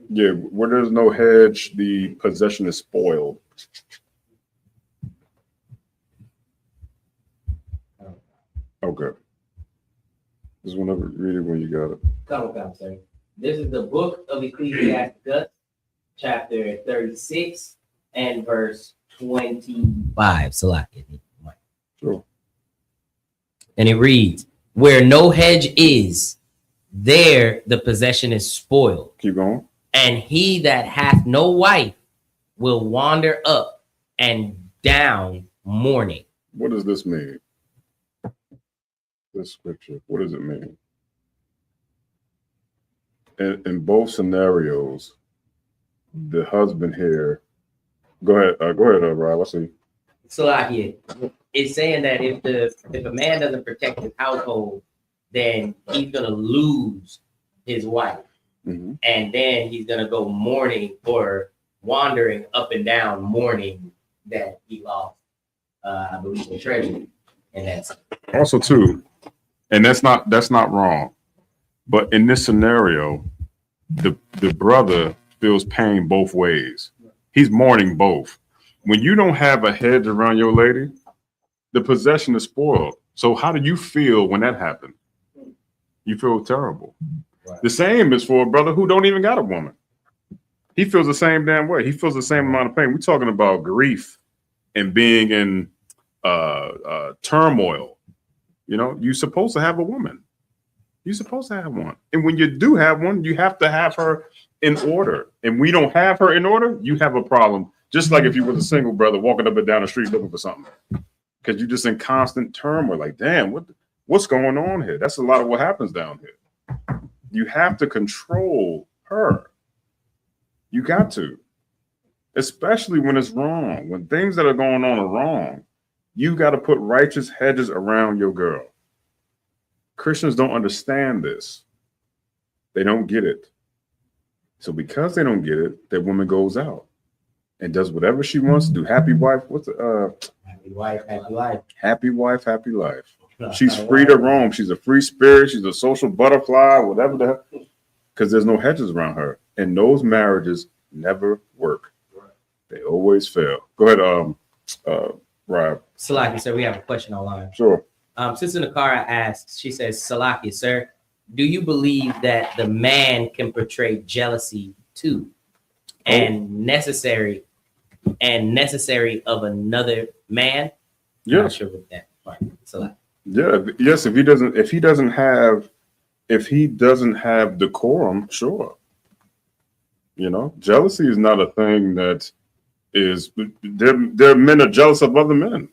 Yeah, where there's no hedge, the possession is spoiled. Okay. Just whenever read it when you got it. Come, sir. This is the book of Ecclesiastes, chapter 36 and verse 25. Salakia. Sure. And it reads, where no hedge is, there the possession is spoiled. Keep going. And he that hath no wife will wander up and down mourning. What does this mean? This scripture, what does it mean? In both scenarios, the husband here. Go ahead, Rob. I see. So like it's saying that if a man doesn't protect his household, then he's gonna lose his wife, and then he's gonna go mourning or wandering up and down mourning that he lost. I believe the treasure, and that's Also too, and that's not wrong, but in this scenario, the brother feels pain both ways. He's mourning both. When you don't have a hedge around your lady, the possession is spoiled. So how do you feel when that happened? You feel terrible. Right. The same is for a brother who don't even got a woman. He feels the same damn way. He feels the same amount of pain. We're talking about grief and being in turmoil. You know, you're supposed to have a woman. You're supposed to have one. And when you do have one, you have to have her in order. And we don't have her in order, you have a problem. Just like if you was a single brother walking up and down the street looking for something. Because you're just in constant turmoil. Like, damn, what's going on here? That's a lot of what happens down here. You have to control her. You got to. Especially when it's wrong. When things that are going on are wrong, you got to put righteous hedges around your girl. Christians don't understand this. They don't get it. So because they don't get it, that woman goes out and does whatever she wants to do. Happy wife. happy wife, happy life. Happy wife, happy life. She's free to roam. She's a free spirit. She's a social butterfly, whatever the hell. Because there's no hedges around her. And those marriages never work. They always fail. Go ahead, Rob. Salaki, sir, we have a question online. Sure. Sister Nakara asks, she says, Salaki, sir, do you believe that the man can portray jealousy too and necessary of another man? Yeah. I'm not sure with that part. Salaki. Yeah, yes, if he doesn't have decorum, sure. You know, jealousy is not a thing that is there men are jealous of other men.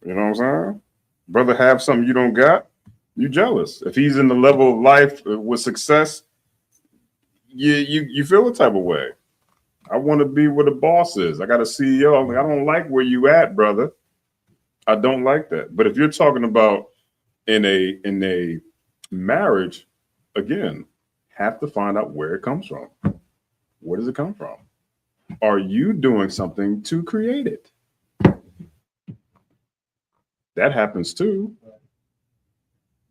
You know what I'm saying? Brother have something you don't got, you jealous. If he's in the level of life with success, you feel a type of way. I want to be where the boss is. I got a CEO. I'm like, I don't like where you at, brother. I don't like that. But if you're talking about in a marriage, again, have to find out where it comes from. Where does it come from? Are you doing something to create it? That happens too.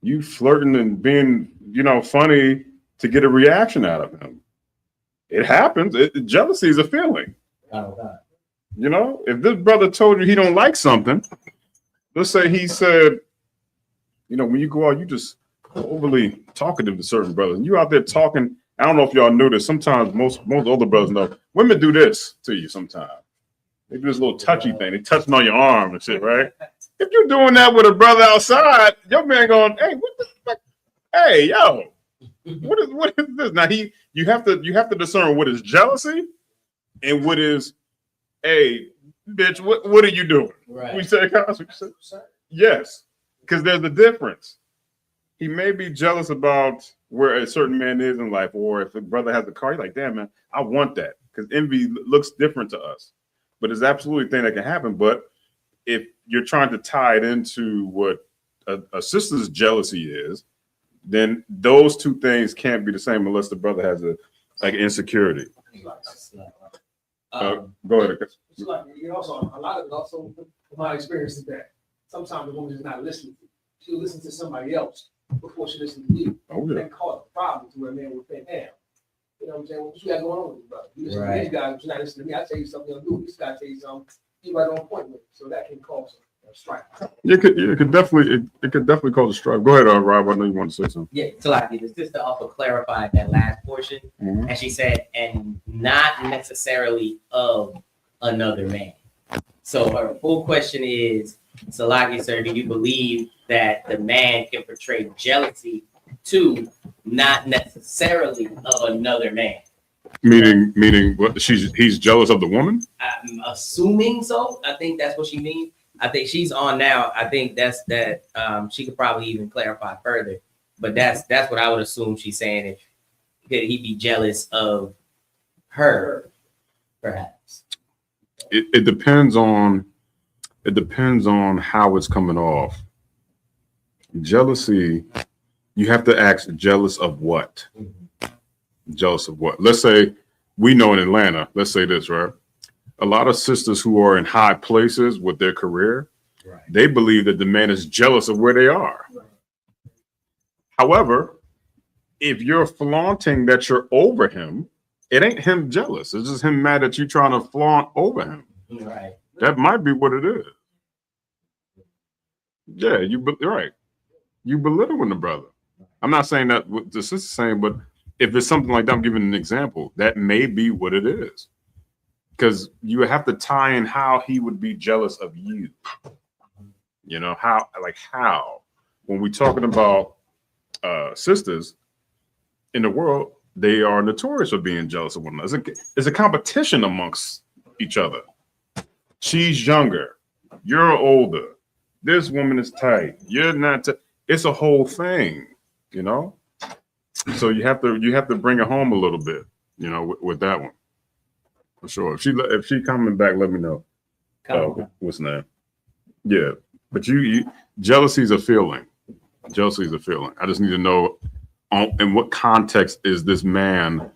You flirting and being, funny to get a reaction out of him. It happens. Jealousy is a feeling. Oh, God. If this brother told you he don't like something, let's say he said, when you go out, you just overly talkative to certain brothers. And you out there talking. I don't know if y'all knew this. Sometimes most older brothers know. Women do this to you sometimes. They do this little touchy thing. They touching on your arm and shit, right? If you're doing that with a brother outside, your man going, hey, what the fuck? Hey, yo, what is this? Now you have to discern what is jealousy and what is, hey, bitch, what are you doing? Right. We say, yes, because there's a difference. He may be jealous about where a certain man is in life, or if a brother has a car, he's like, damn, man, I want that. Because envy looks different to us. But it's absolutely a thing that can happen. But if you're trying to tie it into what a sister's jealousy is, then those two things can't be the same unless the brother has an insecurity. Go ahead. It's like, also, a lot of it also, my experience is that sometimes the woman is not listening. She'll listen to somebody else before she listens to you. Oh, yeah. That cause a problem to where a man would think, damn, you know what I'm saying? What you got going on with you, brother? You listen to these guys, but you're not listening to me. I tell you something, you'll do. This guy tell you something, you right on point with it. So that can cause a strike. It could definitely cause a strike. Go ahead, Rob. I know you want to say something. Yeah, so like the sister also clarified that last portion, and she said, and not necessarily of another man. So her full question is, Salaki, sir, do you believe that the man can portray jealousy to not necessarily of another man? Meaning what? He's jealous of the woman? I'm assuming so. I think that's what she means. I think she's on now. I think that's that. She could probably even clarify further, but that's what I would assume she's saying. If could he be jealous of her, perhaps? It depends on how it's coming off. Jealousy, you have to ask, jealous of what? Jealous of what? Let's say we know in Atlanta, let's say this, right? A lot of sisters who are in high places with their career, they believe that the man is jealous of where they are. However, if you're flaunting that you're over him, it ain't him jealous. It's just him mad that you trying to flaunt over him. Right. That might be what it is. Yeah, right. You belittling the brother. I'm not saying that what the sister's saying, but if it's something like that, I'm giving an example. That may be what it is. Because you have to tie in how he would be jealous of you. You know, how? When we're talking about sisters in the world, they are notorious for being jealous of one another. It's a competition amongst each other. She's younger. You're older. This woman is tight. You're not. It's a whole thing, you know. So you have to bring it home a little bit, you know, with that one. For sure. If she coming back, let me know. What's the name? Yeah, but you jealousy is a feeling. Jealousy is a feeling. I just need to know in what context is this man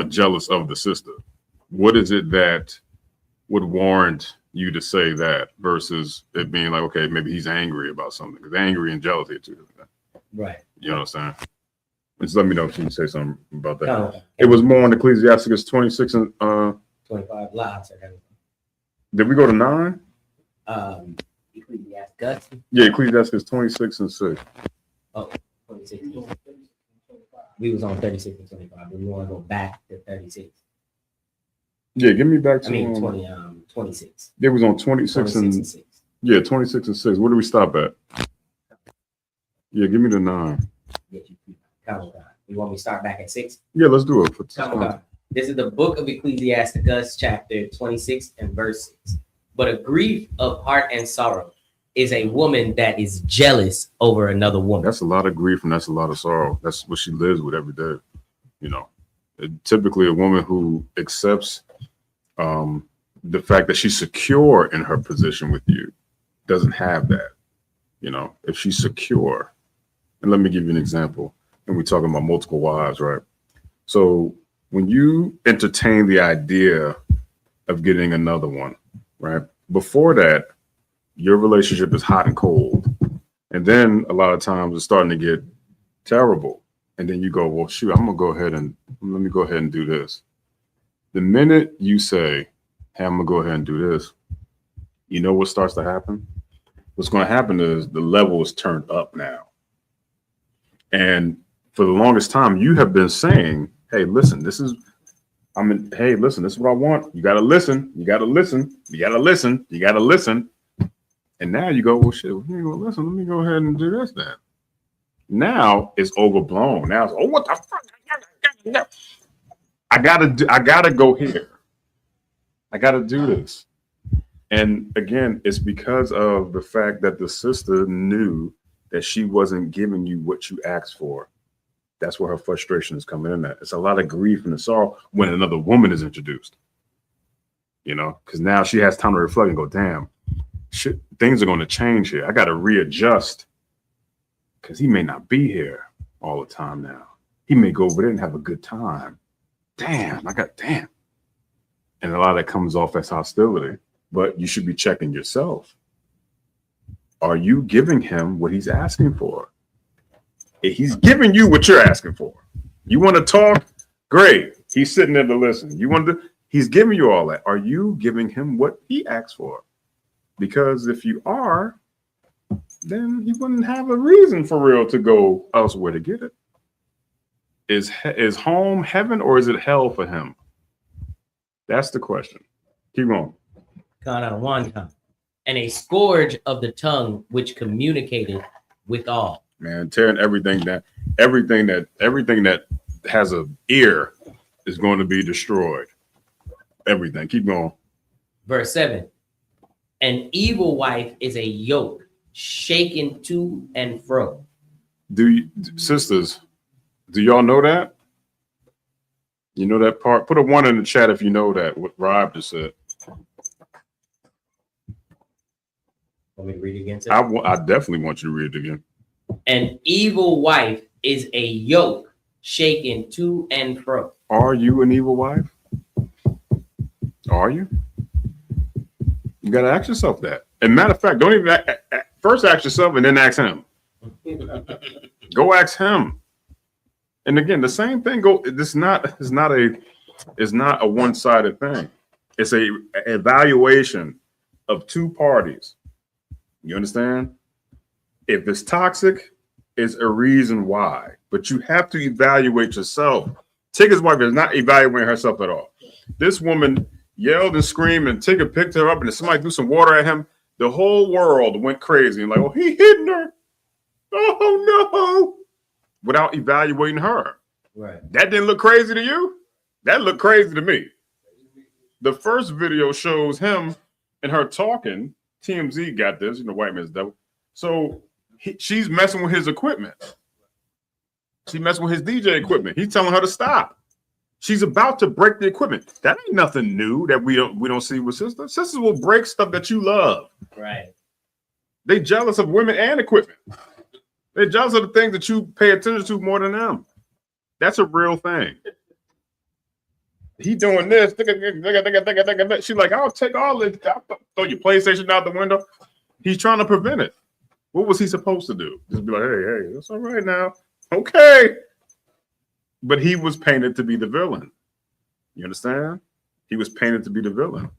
jealous of the sister? What is it that would warrant you to say that versus it being like, okay, maybe he's angry about something? Because angry and jealousy are two different things. Right. You know what I'm saying? Just let me know if you can say something about that. It was more on Ecclesiasticus 26 and 25 lots. Did we go to 9? Ecclesiasticus. Yeah, Ecclesiasticus 26 and 6. Oh, 26. We was on 36 and 25, but we want to go back to 36. Yeah, give me back to 26. It was on 26 and 6. Yeah, 26 and 6. Where do we stop at? Yeah, give me the 9. You want me to start back at 6? Yeah, let's do it. This is the book of Ecclesiasticus, chapter 26 and verse 6. But a grief of heart and sorrow is a woman that is jealous over another woman. That's a lot of grief and that's a lot of sorrow. That's what she lives with every day. You know, typically a woman who accepts the fact that she's secure in her position with you doesn't have that. You know, if she's secure, and let me give you an example. And we're talking about multiple wives, right? So when you entertain the idea of getting another one, right? Before that, your relationship is hot and cold. And then a lot of times it's starting to get terrible. And then you go, well, shoot, let me go ahead and do this. The minute you say, hey, I'm gonna go ahead and do this, you know what starts to happen? What's going to happen is the level is turned up now. And for the longest time, you have been saying, hey, listen, this is what I want. You got to listen. You got to listen. You got to listen. You got to listen. And now you go, well, shit, you ain't gonna listen. Let me go ahead and do this then. Now it's overblown. Now it's, oh, what the fuck? I gotta go here. I gotta do this. And again, it's because of the fact that the sister knew that she wasn't giving you what you asked for. That's where her frustration is coming in at. It's a lot of grief and sorrow when another woman is introduced. You know, because now she has time to reflect and go, damn, shit, things are going to change here. I got to readjust because he may not be here all the time now. He may go over there and have a good time. Damn. And a lot of that comes off as hostility, but you should be checking yourself. Are you giving him what he's asking for? If he's giving you what you're asking for. You want to talk? Great. He's sitting there to listen. He's giving you all that. Are you giving him what he asked for? Because if you are, then he wouldn't have a reason for real to go elsewhere to get it. Is home heaven or is it hell for him? That's the question. Keep going. God, one time. and a scourge of the tongue which communicated with all. Man, tearing everything down. Everything that has an ear is going to be destroyed. Everything. Keep going. Verse 7. An evil wife is a yoke shaken to and fro. Sisters, do y'all know that? You know that part? Put a 1 in the chat if you know that, what Rob just said. Want me to read it again? I definitely want you to read it again. An evil wife is a yoke shaken to and fro. Are you an evil wife? Are you? You got to ask yourself that. And matter of fact, don't even first ask yourself and then ask him. Go ask him. And again, the same thing. It's not a one-sided thing. It's a evaluation of two parties. You understand? If it's toxic, it's a reason why. But you have to evaluate yourself. Tigger's wife is not evaluating herself at all. This woman yelled and screamed, and Tigger picked her up, and somebody threw some water at him. The whole world went crazy and like, oh, he hitting her. Oh no. Without evaluating her. Right. That didn't look crazy to you? That looked crazy to me. The first video shows him and her talking. TMZ got this, white man's devil. So she's messing with his equipment. She's messing with his DJ equipment. He's telling her to stop. She's about to break the equipment. That ain't nothing new that we don't see with sisters. Sisters will break stuff that you love. Right. They jealous of women and equipment. They're jealous of the things that you pay attention to more than them. That's a real thing. He doing this. She's like, I'll take all this. I'll throw your PlayStation out the window. He's trying to prevent it. What was he supposed to do? Just be like, hey, that's all right now. Okay. But he was painted to be the villain. You understand? He was painted to be the villain.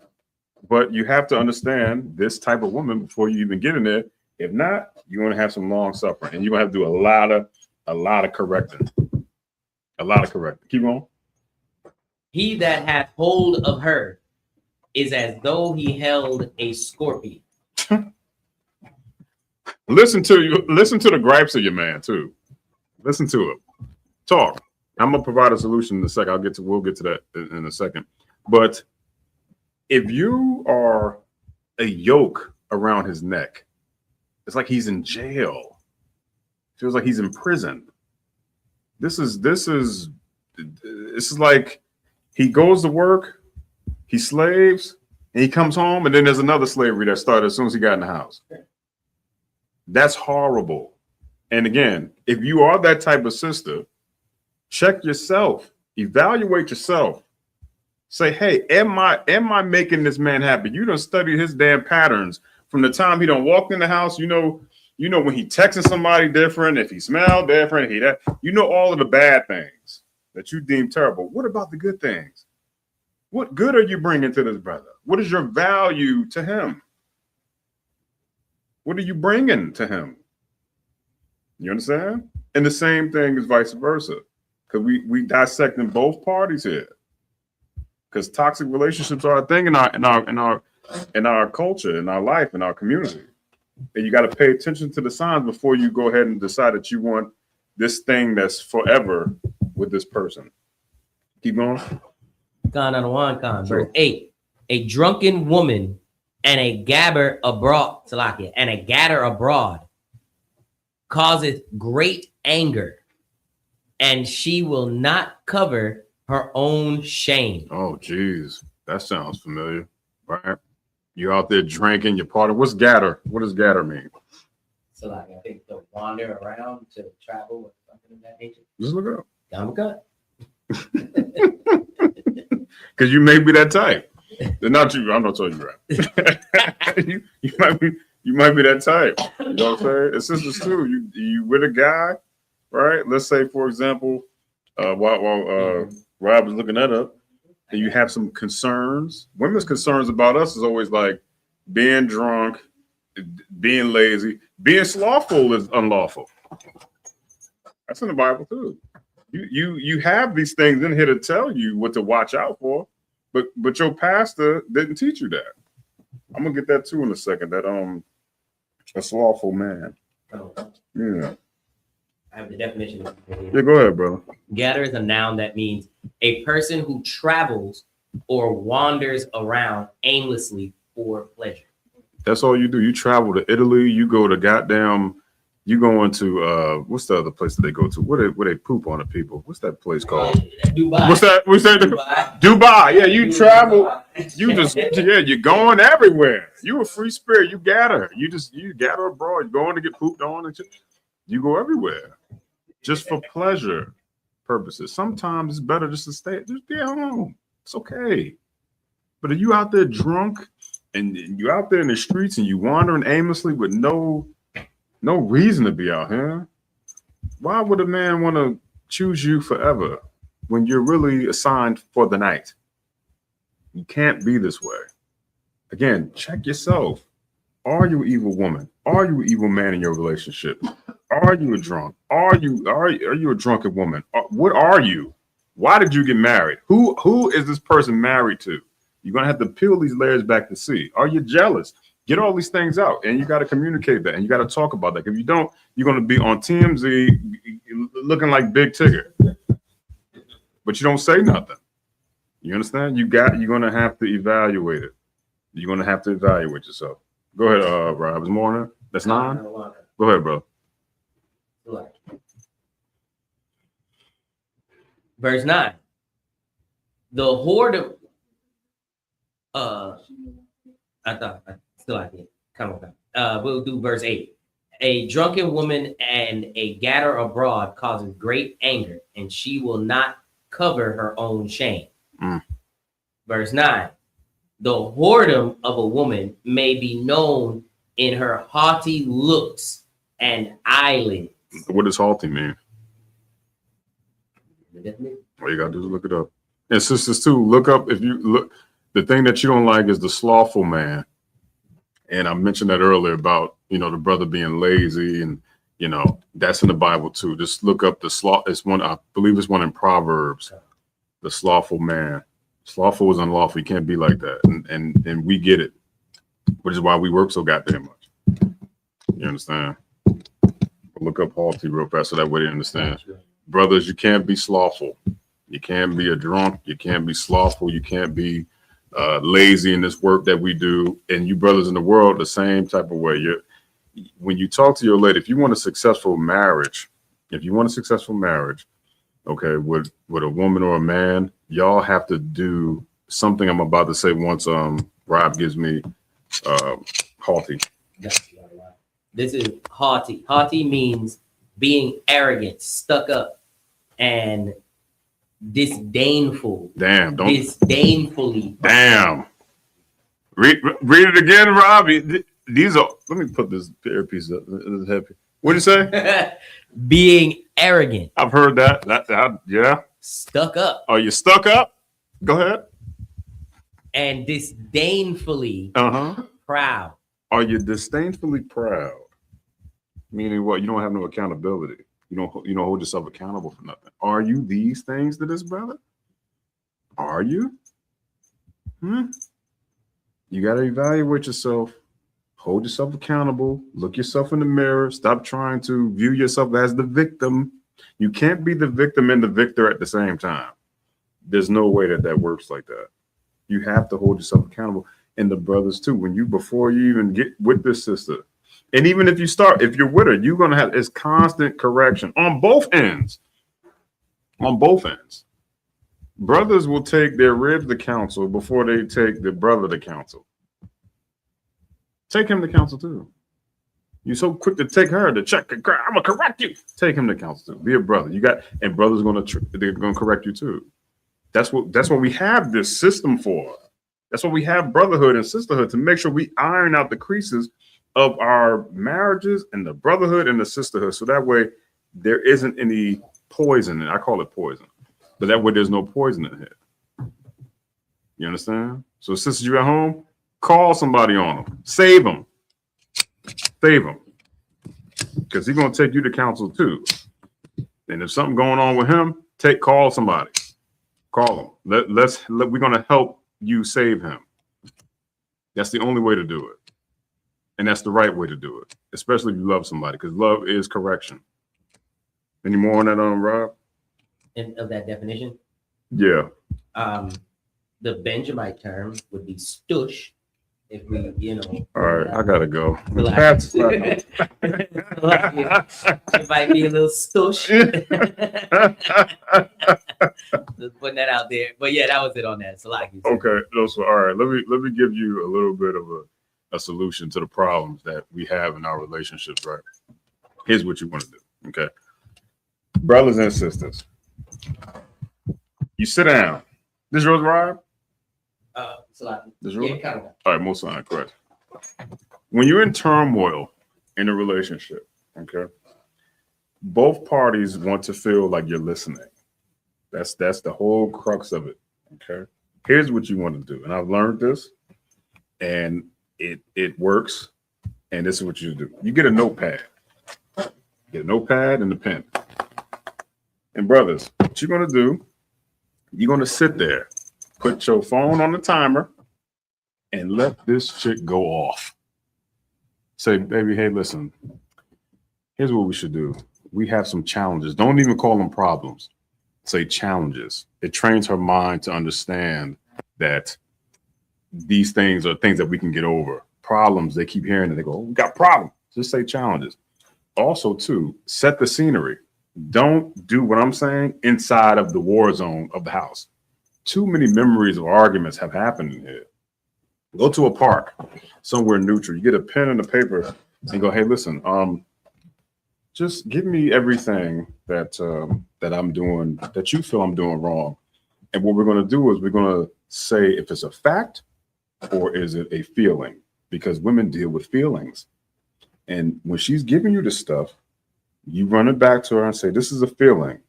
But you have to understand this type of woman before you even get in there. If not, you're going to have some long suffering, and you're going to have to do a lot of correcting. A lot of correcting. Keep going. He that hath hold of her is as though he held a scorpion. Listen to the gripes of your man too. Listen to it. Talk. I'm gonna provide a solution in a second. We'll get to that in a second. But if you are a yoke around his neck, it's like he's in jail. Feels like he's in prison. This is like he goes to work, he slaves, and he comes home, and then there's another slavery that started as soon as he got in the house. That's horrible. And again, if you are that type of sister, check yourself, evaluate yourself. Say, hey, am I making this man happy? You done studied his damn patterns from the time he done walked in the house. You know when he texting somebody different, if he smelled different, all of the bad things that you deem terrible. What about the good things? What good are you bringing to this brother? What is your value to him? What are you bringing to him? You understand? And the same thing is vice versa, because we dissecting both parties here. Because toxic relationships are a thing in our culture, in our life, in our community. And you got to pay attention to the signs before you go ahead and decide that you want this thing that's forever with this person. Keep going. Verse 8. A drunken woman and a gabber abroad, causeth great anger, and she will not cover her own shame. Oh, geez. That sounds familiar, right? You're out there drinking, you're partying. What's gather? What does gather mean? So, I think to wander around, to travel, or something of that nature. Just look it up. Gamaka. Because you may be that type. They're not you. I'm not telling you right. you might be that type. You know what I'm saying? It's sisters too. You with a guy, right? Let's say, for example, while Rob is looking that up, and you have some concerns. Women's concerns about us is always like being drunk, being lazy, being slothful is unlawful. That's in the Bible too. You have these things in here to tell you what to watch out for, but your pastor didn't teach you that. I'm gonna get that too in a second. That a slothful man. Oh, Yeah. I have the definition. Yeah, go ahead, brother. Gatter is a noun that means a person who travels or wanders around aimlessly for pleasure. That's all you do. You travel to Italy. You go to goddamn. You go into what's the other place that they go to? Where they poop on the people? What's that place called? Dubai. What's that? Dubai. Yeah, you travel. You just you're going everywhere. You a free spirit. You gather. You gather abroad. You're going to get pooped on and shit. You go everywhere, just for pleasure purposes. Sometimes it's better just to stay home. It's okay. But if you out there drunk and you out there in the streets and you wandering aimlessly with no reason to be out here, why would a man want to choose you forever when you're really assigned for the night? You can't be this way. Again, check yourself. Are you an evil woman? Are you an evil man in your relationship? Are you a drunk? Are you a drunken woman? What are you? Why did you get married? Who is this person married to? You're gonna have to peel these layers back to see. Are you jealous? Get all these things out, and you got to communicate that, and you got to talk about that. If you don't, you're gonna be on TMZ looking like Big Tigger, but you don't say nothing. You understand? You're gonna have to evaluate it. You're gonna have to evaluate yourself. Go ahead, Rob. Is more on that? That's 9. Go ahead, bro. Verse 9. The whoredom. I still I did. Come on. We'll do verse 8. A drunken woman and a gatter abroad causes great anger, and she will not cover her own shame. Verse 9. The whoredom of a woman may be known in her haughty looks and eyelids. What does haughty mean? All you gotta do is look it up. And sisters too, look up. If you look, the thing that you don't like is the slothful man. And I mentioned that earlier about, the brother being lazy, and that's in the Bible too. Just look up the sloth. It's one, I believe it's one in Proverbs. The slothful man. Slothful is unlawful. You can't be like that. And we get it, which is why we work so goddamn much. You understand? Look up haughty real fast so that way they understand. Brothers, you can't be slothful. You can't be a drunk. You can't be slothful. You can't be lazy in this work that we do. And you brothers in the world, the same type of way. When you talk to your lady, if you want a successful marriage, okay, with a woman or a man, y'all have to do something I'm about to say once Rob gives me haughty. This is haughty. Haughty means being arrogant, stuck up, and disdainful. Damn, don't disdainfully. Damn. Read it again, Robbie. These are. Let me put this earpiece up. What did you say? Being arrogant. I've heard that. Yeah. Stuck up. Are you stuck up? Go ahead. And disdainfully proud. Are you disdainfully proud? Meaning what? You don't have no accountability. You don't hold yourself accountable for nothing. Are you these things to this brother? Are you? You got to evaluate yourself. Hold yourself accountable. Look yourself in the mirror. Stop trying to view yourself as the victim. You can't be the victim and the victor at the same time. There's no way that works like that. You have to hold yourself accountable. And the brothers too. Before you even get with this sister, and even if you're with her, you're gonna have it's constant correction on both ends. On both ends. Brothers will take their ribs to counsel before they take the brother to counsel. Take him to counsel too. You're so quick to take her to check. I'm gonna correct you. Take him to counsel too. Be a brother. And brothers they're gonna correct you too. That's what we have this system for. That's what we have brotherhood and sisterhood, to make sure we iron out the creases of our marriages and the brotherhood and the sisterhood. So that way there isn't any poison. And I call it poison, but that way there's no poison in it. You understand? So sisters, you at home, call somebody on them. Save them. Because he's going to take you to counsel too. And if something going on with him, call somebody. Call him. We're going to help you save him. That's the only way to do it. And that's the right way to do it, especially if you love somebody, because love is correction. Any more on that, Rob? And of that definition? Yeah. The Benjamite term would be stush. If we, All right, I gotta go. It might be a little stush. Just putting that out there. But yeah, that was it on that. So like okay, so all right. Let me give you a little bit of a solution to the problems that we have in our relationships, right? Here's what you want to do, okay? Brothers and sisters, you sit down. This yours, Rob? This yours? Yeah, kind of. All right, most sign, correct. When you're in turmoil in a relationship, okay, both parties want to feel like you're listening. That's the whole crux of it, okay? Here's what you want to do, and I've learned this, and it works, and this is what you do. You get a notepad. Get a notepad and a pen. And brothers, what you're going to do, you're going to sit there, put your phone on the timer, and let this shit go off. Say, baby, hey, listen, here's what we should do. We have some challenges. Don't even call them problems. Say challenges. It trains her mind to understand that these things are things that we can get over. Problems, they keep hearing it. They go, oh, we got problems. Just say challenges. Also, too, set the scenery. Don't do what I'm saying inside of the war zone of the house. Too many memories of arguments have happened in here. Go to a park, somewhere neutral. You get a pen and a paper and go, hey, listen, just give me everything that I'm doing, that you feel I'm doing wrong. And what we're going to do is we're going to say if it's a fact or is it a feeling, because women deal with feelings. And when she's giving you the stuff, you run it back to her and say, this is a feeling.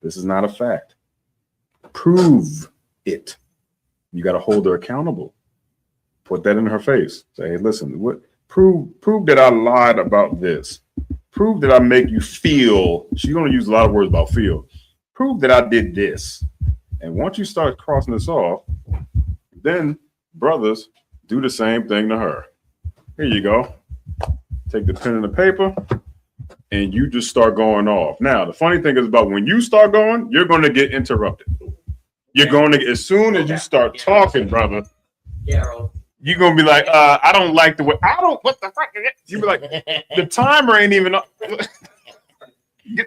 This is not a fact. Prove it. You got to hold her accountable. Put that in her face. Say, hey, listen, prove that I lied about this. Prove that I make you feel. She's going to use a lot of words about feel. Prove that I did this. And once you start crossing this off, then brothers do the same thing to her. Here you go. Take the pen and the paper, and you just start going off. Now, the funny thing is about when you start going, you're going to get interrupted. You're going to, as soon as you start talking, brother, you're going to be like, I don't like the way, what the fuck is it? You be like, the timer ain't even up.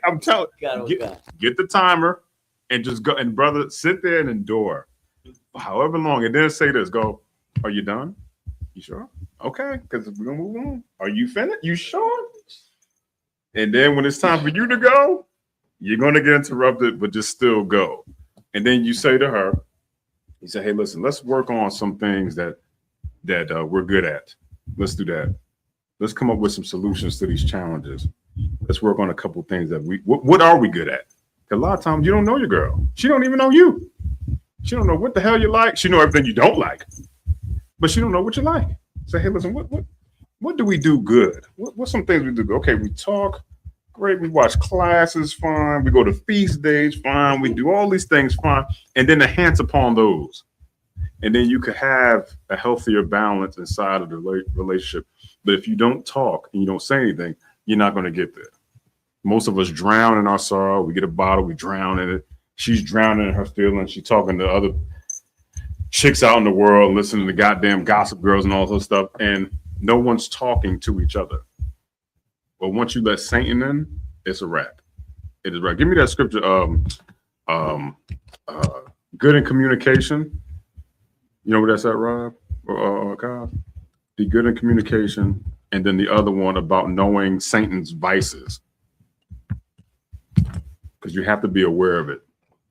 I'm telling you, get the timer and just go. And brother, sit there and endure however long. And then say this, go, are you done? You sure? Okay, because we're going to move on. Are you finished? You sure? And then when it's time for you to go, you're going to get interrupted, but just still go. And then you say to her, you say, hey, listen, let's work on some things that we're good at. Let's do that. Let's come up with some solutions to these challenges. Let's work on a couple things that what are we good at? Because a lot of times you don't know your girl. She don't even know you. She don't know what the hell you like. She know everything you don't like, but she don't know what you like. Say, hey, listen, what do we do good? What's some things we do good? Okay, we talk, great. We watch classes, fine. We go to feast days, fine. We do all these things, fine. And then enhance upon those. And then you could have a healthier balance inside of the relationship. But if you don't talk and you don't say anything, you're not going to get there. Most of us drown in our sorrow. We get a bottle, we drown in it. She's drowning in her feelings. She's talking to other chicks out in the world, listening to goddamn Gossip Girls and all this stuff. And no one's talking to each other. But once you let Satan in, it's a wrap. It is right. Give me that scripture. Good in communication. You know what that's at, Rob? Kyle? Be good in communication. And then the other one about knowing Satan's vices. Because you have to be aware of it.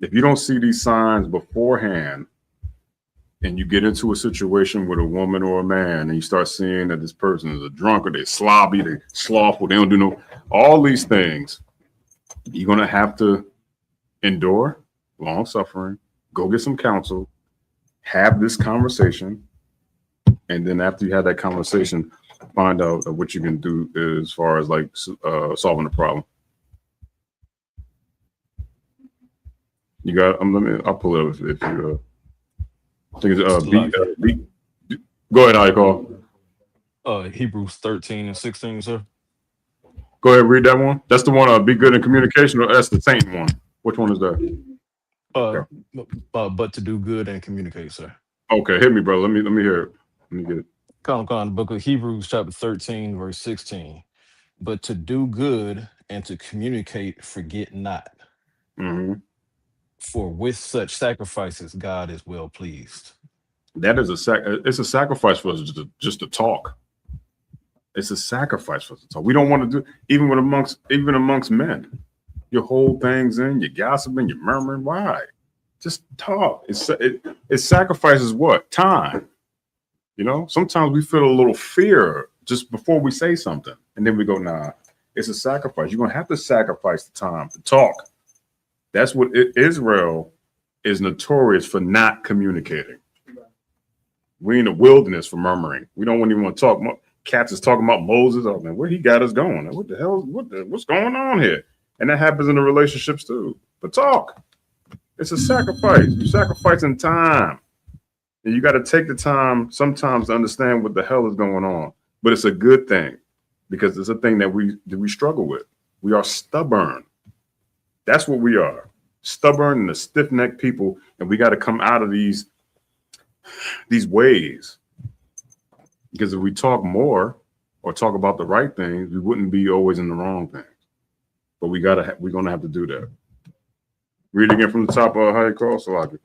If you don't see these signs beforehand, and you get into a situation with a woman or a man, and you start seeing that this person is a drunk, or they're sloppy, they're slothful, they don't do all these things, you're going to have to endure long suffering, go get some counsel, have this conversation, and then after you have that conversation, find out what you can do as far as like solving the problem. You got, I'll pull it up if you, I think it's Go ahead, how you call? Hebrews 13 and 16, sir. Go ahead, read that one. That's the one. Be good in communication, or that's the saint one. Which one is that? But to do good and communicate, sir. Okay, hit me, bro. Let me hear it. Let me get it. Come on, the book of Hebrews, chapter 13, verse 16. But to do good and to communicate, forget not. Mm-hmm. For with such sacrifices, God is well pleased. That is it's a sacrifice for us just to talk. It's a sacrifice for us to talk. We don't want to do even amongst men. You hold things in, you're gossiping, you're murmuring. Why? Just talk. It sacrifices what? Time. You know, sometimes we feel a little fear just before we say something. And then we go, nah, it's a sacrifice. You're going to have to sacrifice the time to talk. That's what Israel is notorious for not communicating. We're in the wilderness for murmuring. We don't even want to talk. Cats is talking about Moses. Oh, man, where he got us going? What the hell? What's going on here? And that happens in the relationships too. But talk. It's a sacrifice. You're sacrificing time. And you got to take the time sometimes to understand what the hell is going on. But it's a good thing because it's a thing that we struggle with. We are stubborn. That's what we are. Stubborn and stiff-necked people. And we got to come out of these ways. Because if we talk more or talk about the right things, we wouldn't be always in the wrong things. But we're going to have to do that. Read again from the top of how you call Salaki.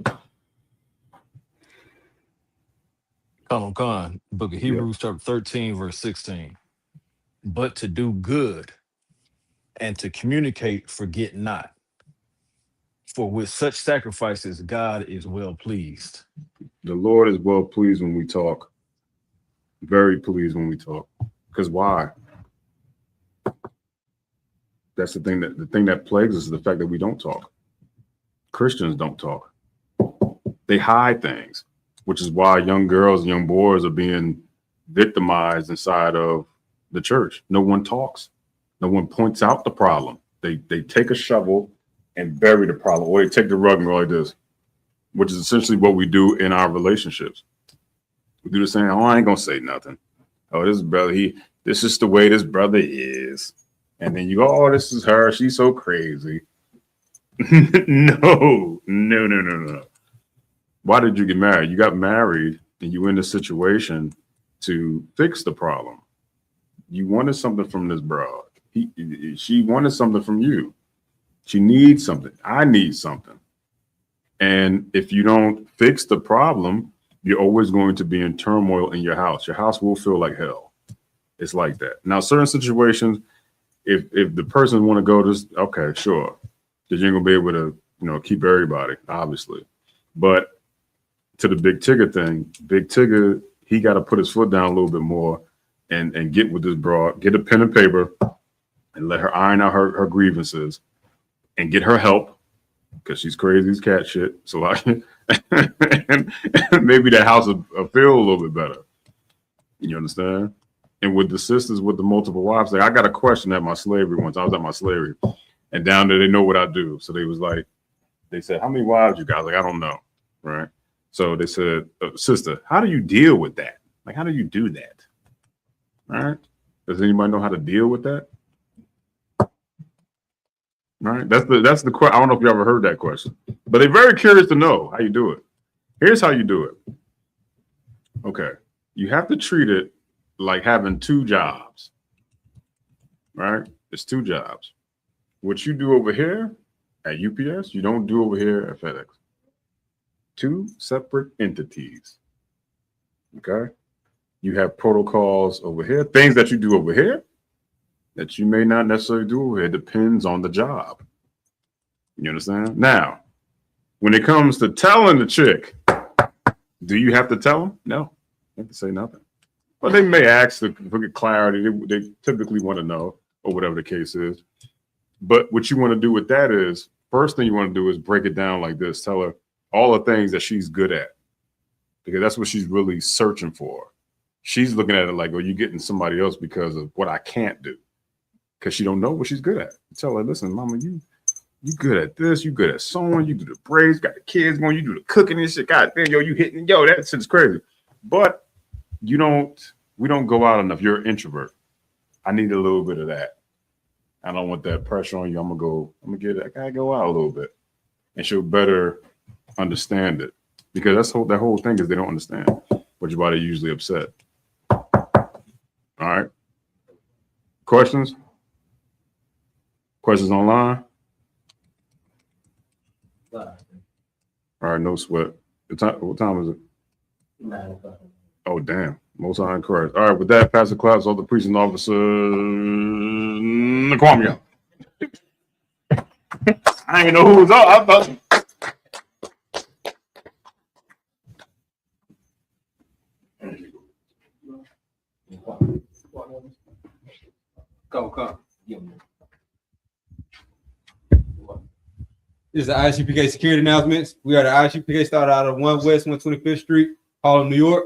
Khan, book of Hebrews, chapter 13, verse 16. But to do good and to communicate, forget not. For with such sacrifices, God is well pleased. The Lord is well pleased when we talk. Very pleased when we talk. Because why? That's the thing that plagues us is the fact that we don't talk. Christians don't talk. They hide things, which is why young girls and young boys are being victimized inside of the church. No one talks. No one points out the problem. They take a shovel and bury the problem, or they take the rug and go like this, which is essentially what we do in our relationships. We do the same. Oh, I ain't gonna say nothing. Oh, this brother, this is the way this brother is. And then you go, oh, this is her. She's so crazy. No. Why did you get married? You got married and you were in a situation to fix the problem. You wanted something from this broad. She wanted something from you. She needs something. I need something. And if you don't fix the problem, you're always going to be in turmoil in your house. Your house will feel like hell. It's like that. Now, certain situations, if the person want to go this, okay, sure. Because you ain't gonna be able to, keep everybody, obviously. But to the Big Tigger thing, Big Tigger, he got to put his foot down a little bit more and get with this broad, get a pen and paper and let her iron out her grievances and get her help because she's crazy as cat shit. So and maybe that house will feel a little bit better. You understand? And with the sisters with the multiple wives, I got a question at my slavery once. I was at my slavery. And down there, they know what I do. So they said, how many wives you got? I don't know. Right. So they said, sister, how do you deal with that? Like, how do you do that? All right. Does anybody know how to deal with that? All right. That's the question. I don't know if you ever heard that question, but they're very curious to know how you do it. Here's how you do it. Okay. You have to treat it like having two jobs. Right. It's two jobs. What you do over here at UPS, you don't do over here at FedEx. Two separate entities. Okay. You have protocols over here, things that you do over here that you may not necessarily do over here. It depends on the job. You understand? Now, when it comes to telling the chick, do you have to tell them? No, you have to say nothing. But they may ask to get clarity. They typically want to know, or whatever the case is. But what you want to do with that is, first thing you want to do is break it down like this. Tell her all the things that she's good at, because that's what she's really searching for. She's looking at it like, oh, you're getting somebody else because of what I can't do, because she don't know what she's good at. You tell her, listen, mama, you good at this. You good at sewing. You do the braids. Got the kids going. You do the cooking and shit. God damn, yo, you hitting. Yo, that shit's crazy. But we don't go out enough. You're an introvert. I need a little bit of that. I don't want that pressure on you. I gotta go out a little bit. And she'll better understand it. Because that whole thing is they don't understand, which is why they're usually upset. All right. Questions? Questions online? All right, no sweat. What time is it? 9 o'clock. Oh, damn. Most High in Christ. All right, with that, Pastor Claps, all the priests and officers, Kwame. I didn't know who was up. I thought. Come. This is the ISUPK security announcements. We are the ISUPK, started out of 1 West 125th Street, Harlem, New York.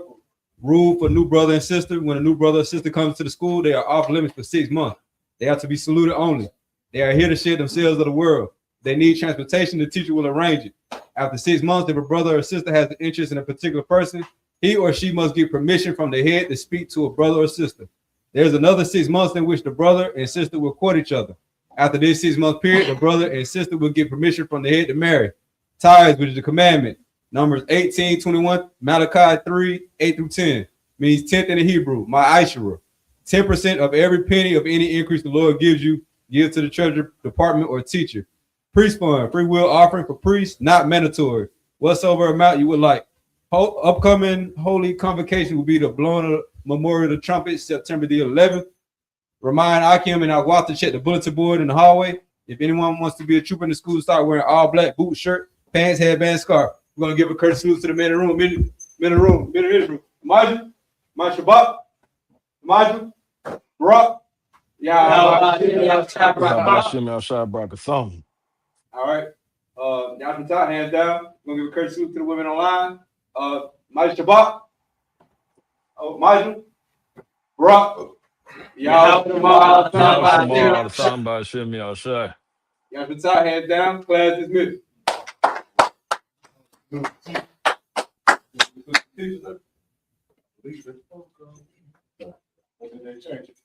Rule for new brother and sister. When a new brother or sister comes to the school, they are off limits for 6 months. They have to be saluted only. They are here to share themselves of the world. If they need transportation, the teacher will arrange it. After 6 months, if a brother or sister has an interest in a particular person, he or she must get permission from the head to speak to a brother or sister. There's another 6 months in which the brother and sister will court each other. After this 6 month period, the brother and sister will get permission from the head to marry. Tithes, which is a commandment. Numbers 18, 21, Malachi 3, 8 through 10. Means 10th in the Hebrew, my Ishura. 10% of every penny of any increase the Lord gives you, give to the treasury department or teacher. Priest fund, free will offering for priests, not mandatory. Whatsoever amount you would like. Upcoming holy convocation will be the blowing of memorial of the trumpet, September the 11th. Remind Akim and Agua to check the bulletin board in the hallway. If anyone wants to be a trooper in the school, start wearing all black boot, shirt, pants, headband, scarf. We're going to give a courtesy salute to the men in the room. Men in the room. Maju, my Shabbat, Maju, Brock. All right. Y'all from top, hands down. We're going to give a courtesy salute to the women online. Maju Shabbat, Maju, Brock. Y'all from top, hands down. Class dismissed. They change it.